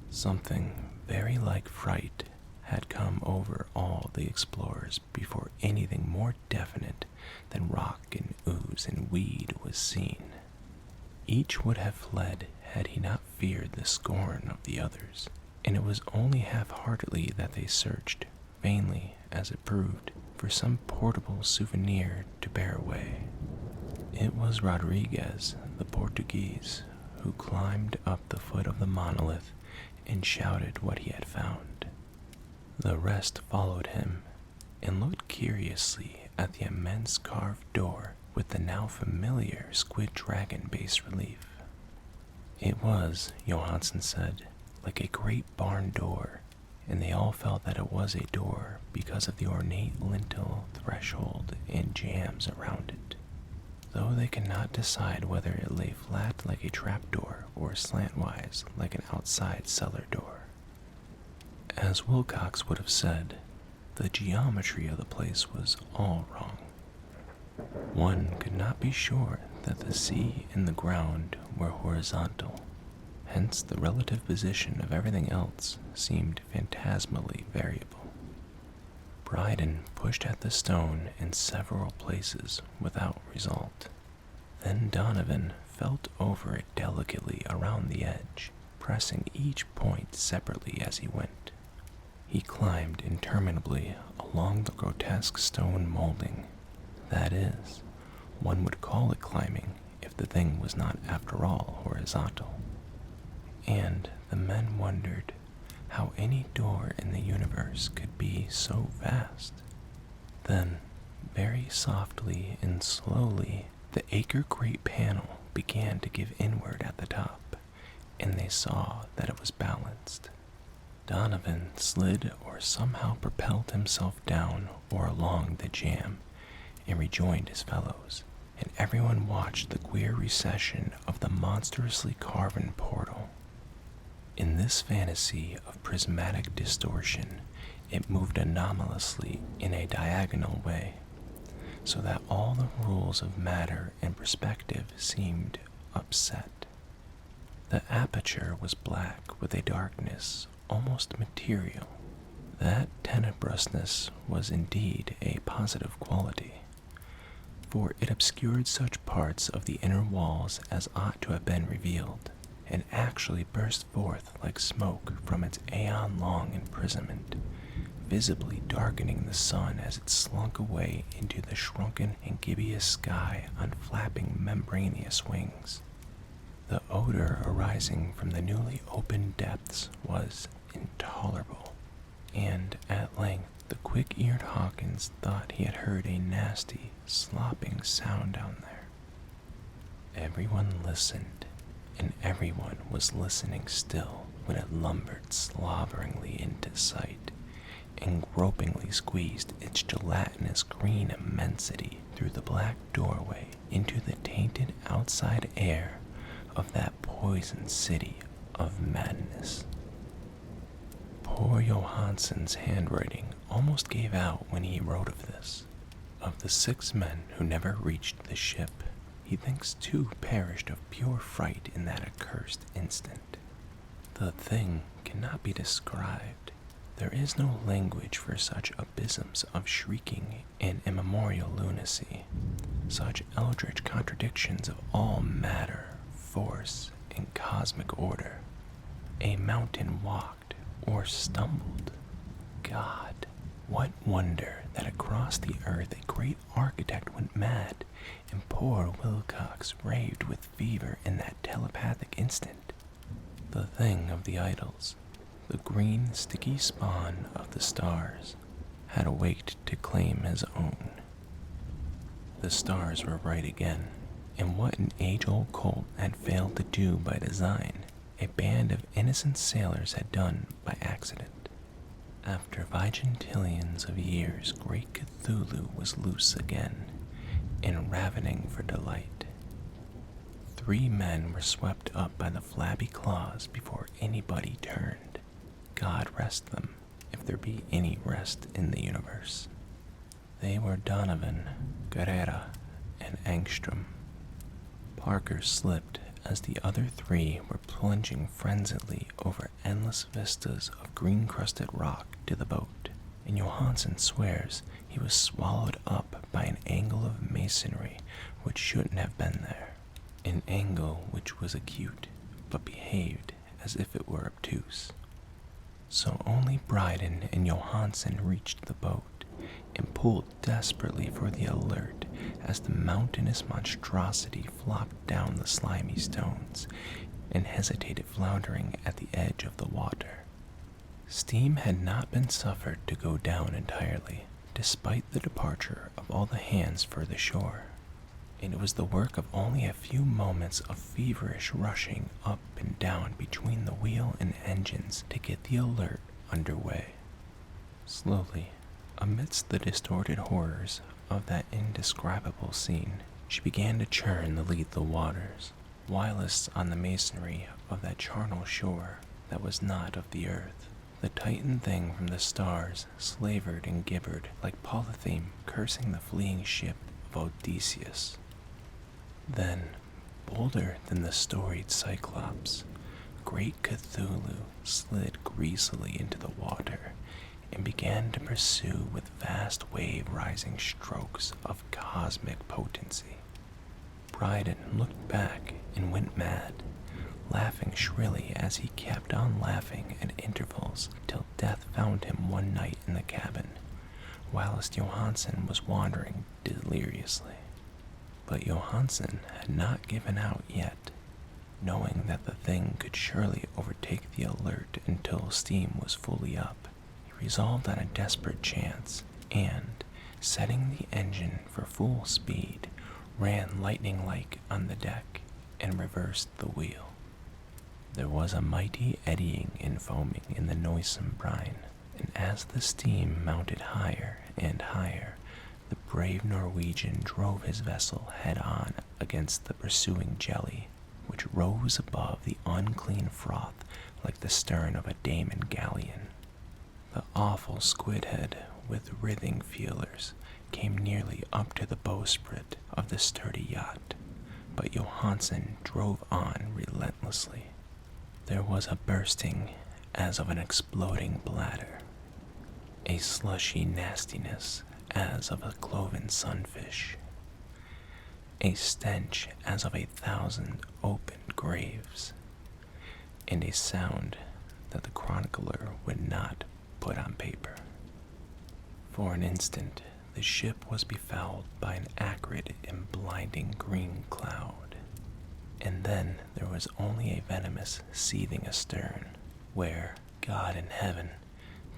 Something very like fright had come over all the explorers before anything more definite than rock and ooze and weed was seen. Each would have fled had he not feared the scorn of the others, and it was only half-heartedly that they searched, vainly as it proved, for some portable souvenir to bear away. It was Rodriguez, the Portuguese, who climbed up the foot of the monolith and shouted what he had found. The rest followed him and looked curiously at the immense carved door with the now familiar squid dragon bas relief. It was, Johansen said, like a great barn door, and they all felt that it was a door because of the ornate lintel, threshold, and jambs around it, though they could not decide whether it lay flat like a trapdoor or slantwise like an outside cellar door. As Wilcox would have said, the geometry of the place was all wrong. One could not be sure that the sea and the ground were horizontal, hence the relative position of everything else seemed phantasmally variable. Bryden pushed at the stone in several places without result. Then Donovan felt over it delicately around the edge, pressing each point separately as he went. He climbed interminably along the grotesque stone molding. That is, one would call it climbing if the thing was not after all horizontal. And the men wondered how any door in the universe could be so vast. Then, very softly and slowly, the acre-great panel began to give inward at the top, and they saw that it was balanced. Donovan slid or somehow propelled himself down or along the jamb and rejoined his fellows, and everyone watched the queer recession of the monstrously carven portal. In this fantasy of prismatic distortion, it moved anomalously in a diagonal way, so that all the rules of matter and perspective seemed upset. The aperture was black with a darkness almost material. That tenebrousness was indeed a positive quality, for it obscured such parts of the inner walls as ought to have been revealed, and actually burst forth like smoke from its aeon-long imprisonment, visibly darkening the sun as it slunk away into the shrunken and gibbous sky on flapping membranous wings. The odor arising from the newly opened depths was intolerable, and at length the quick-eared Hawkins thought he had heard a nasty, slopping sound down there. Everyone listened, and everyone was listening still when it lumbered sloveringly into sight and gropingly squeezed its gelatinous green immensity through the black doorway into the tainted outside air of that poisoned city of madness. Poor Johansen's handwriting almost gave out when he wrote of this. Of the 6 men who never reached the ship, he thinks 2 perished of pure fright in that accursed instant. The thing cannot be described. There is no language for such abysms of shrieking and immemorial lunacy, such eldritch contradictions of all matter, force, and cosmic order. A mountain walked or stumbled. God, what wonder that across the earth a great architect went mad, and poor Wilcox raved with fever in that telepathic instant. The thing of the idols, the green sticky spawn of the stars, had awaked to claim his own. The stars were right again, and what an age-old cult had failed to do by design, a band of innocent sailors had done by accident. After vigintillions of years, great Cthulhu was loose again, and ravening for delight. 3 men were swept up by the flabby claws before anybody turned. God rest them, if there be any rest in the universe. They were Donovan, Guerrera, and Angstrom. Parker slipped as the other 3 were plunging frenziedly over endless vistas of green-crusted rock to the boat, and Johansen swears he was swallowed up by an angle of masonry which shouldn't have been there, an angle which was acute, but behaved as if it were obtuse. So only Bryden and Johansen reached the boat, and pulled desperately for the alert as the mountainous monstrosity flopped down the slimy stones and hesitated, floundering at the edge of the water. Steam had not been suffered to go down entirely, despite the departure of all the hands for the shore, and it was the work of only a few moments of feverish rushing up and down between the wheel and engines to get the alert underway. Slowly, amidst the distorted horrors of that indescribable scene, she began to churn the lethal waters, whilst on the masonry of that charnel shore that was not of the earth, the titan thing from the stars slavered and gibbered like Polytheme cursing the fleeing ship of Odysseus. Then, bolder than the storied Cyclops, great Cthulhu slid greasily into the water and began to pursue with vast wave-rising strokes of cosmic potency. Bryden looked back and went mad, laughing shrilly as he kept on laughing at intervals till death found him one night in the cabin, whilst Johansen was wandering deliriously. But Johansen had not given out yet, knowing that the thing could surely overtake the alert until steam was fully up. He resolved on a desperate chance, and, setting the engine for full speed, ran lightning-like on the deck and reversed the wheel. There was a mighty eddying and foaming in the noisome brine, and as the steam mounted higher and higher, the brave Norwegian drove his vessel head-on against the pursuing jelly, which rose above the unclean froth like the stern of a Damon galleon. The awful squid head, with writhing feelers, came nearly up to the bowsprit of the sturdy yacht, but Johansen drove on relentlessly. There was a bursting as of an exploding bladder, a slushy nastiness as of a cloven sunfish, a stench as of 1,000 opened graves, and a sound that the chronicler would not put on paper. For an instant, the ship was befouled by an acrid and blinding green cloud, and then there was only a venomous seething astern, where, God in heaven,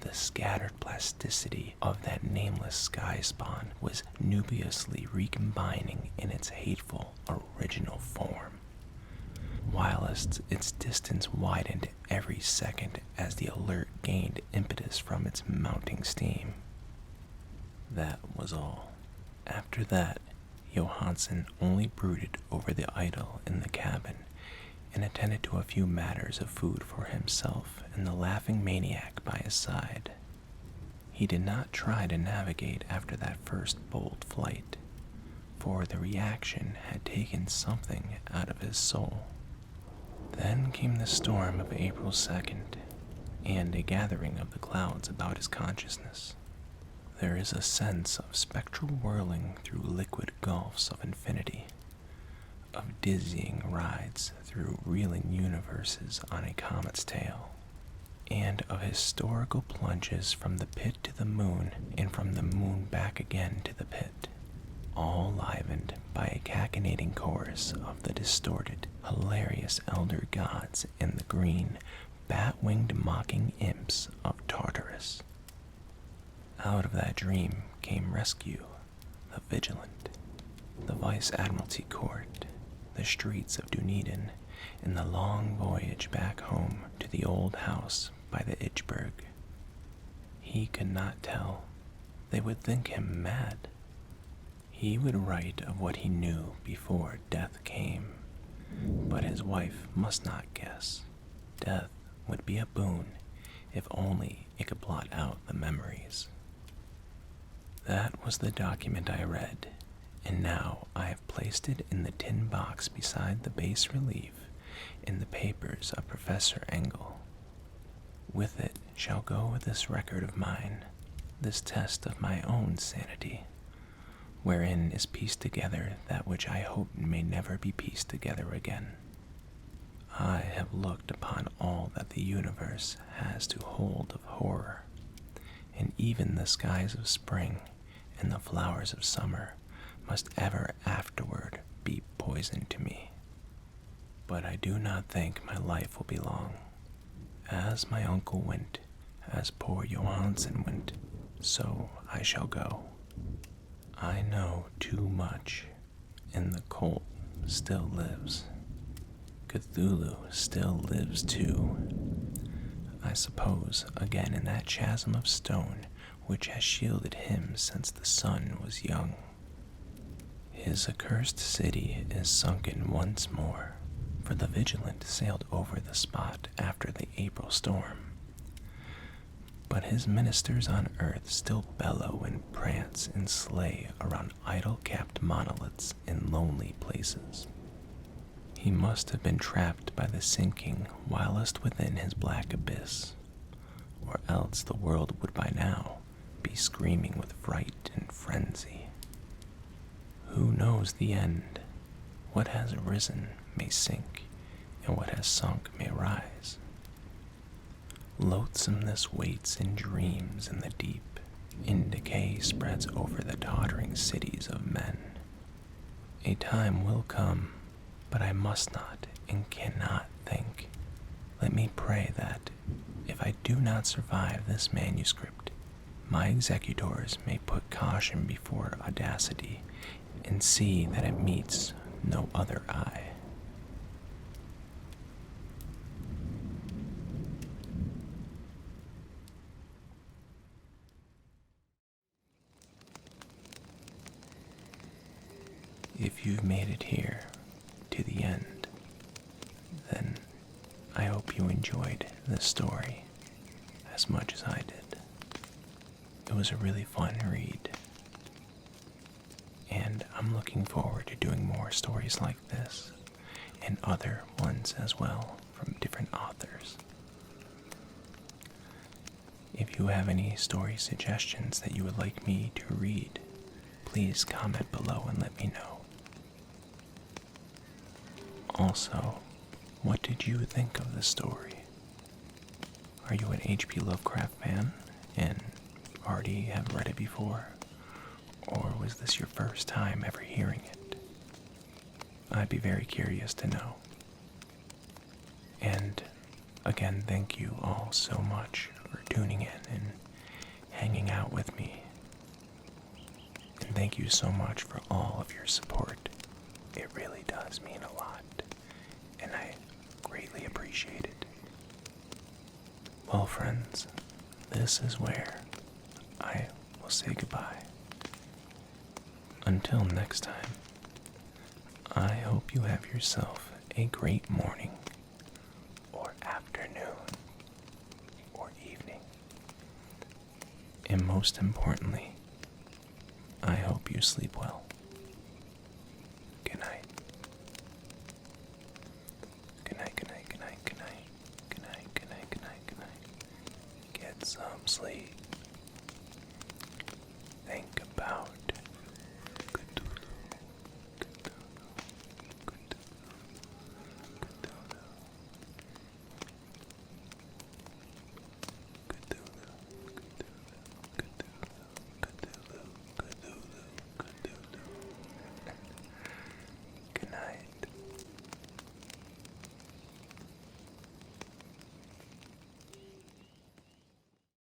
the scattered plasticity of that nameless sky spawn was nubiously recombining in its hateful original form, whilst its distance widened every second as the alert gained impetus from its mounting steam. That was all. After that, Johansen only brooded over the idol in the cabin and attended to a few matters of food for himself and the laughing maniac by his side. He did not try to navigate after that first bold flight, for the reaction had taken something out of his soul. Then came the storm of April 2nd, and a gathering of the clouds about his consciousness. There is a sense of spectral whirling through liquid gulfs of infinity, of dizzying rides through reeling universes on a comet's tail, and of historical plunges from the pit to the moon and from the moon back again to the pit, all livened by a cachinnating chorus of the distorted, hilarious elder gods and the green, bat-winged mocking imps of Tartarus. Out of that dream came rescue, the vigilant, the Vice-Admiralty Court, the streets of Dunedin, and the long voyage back home to the old house by the Itchberg. He could not tell. They would think him mad. He would write of what he knew before death came, but his wife must not guess. Death would be a boon if only it could blot out the memories. That was the document I read, and now I have placed it in the tin box beside the bas-relief in the papers of Professor Engel. With it shall go this record of mine, this test of my own sanity, wherein is pieced together that which I hope may never be pieced together again. I have looked upon all that the universe has to hold of horror, and even the skies of spring and the flowers of summer must ever afterward be poison to me. But I do not think my life will be long. As my uncle went, as poor Johansen went, so I shall go. I know too much, and the cult still lives. Cthulhu still lives too. I suppose again in that chasm of stone which has shielded him since the sun was young. His accursed city is sunken once more, for the Vigilant sailed over the spot after the April storm. But his ministers on earth still bellow and prance and slay around idol-capped monoliths in lonely places. He must have been trapped by the sinking whilst within his black abyss, or else the world would by now be screaming with fright and frenzy. Who knows the end? What has arisen may sink, and what has sunk may rise. Loathsomeness waits in dreams in the deep, and decay spreads over the tottering cities of men. A time will come, but I must not and cannot think. Let me pray that, if I do not survive this manuscript, my executors may put caution before audacity and see that it meets no other eye. If you've made it here to the end, then I hope you enjoyed this story as much as I did. It was a really fun read, and I'm looking forward to doing more stories like this and other ones as well from different authors. If you have any story suggestions that you would like me to read, please comment below and let me know. Also, what did you think of the story? Are you an HP Lovecraft fan and already have read it before? Or was this your first time ever hearing it? I'd be very curious to know. And again, thank you all so much for tuning in and hanging out with me. And thank you so much for all of your support. It really does mean a lot, and I greatly appreciate it. Well, friends, this is where I will say goodbye. Until next time, I hope you have yourself a great morning, or afternoon, or evening. And most importantly, I hope you sleep well. Good night. Good night, good night, good night, good night. Good night, good night, good night, good night. Get some sleep. Think about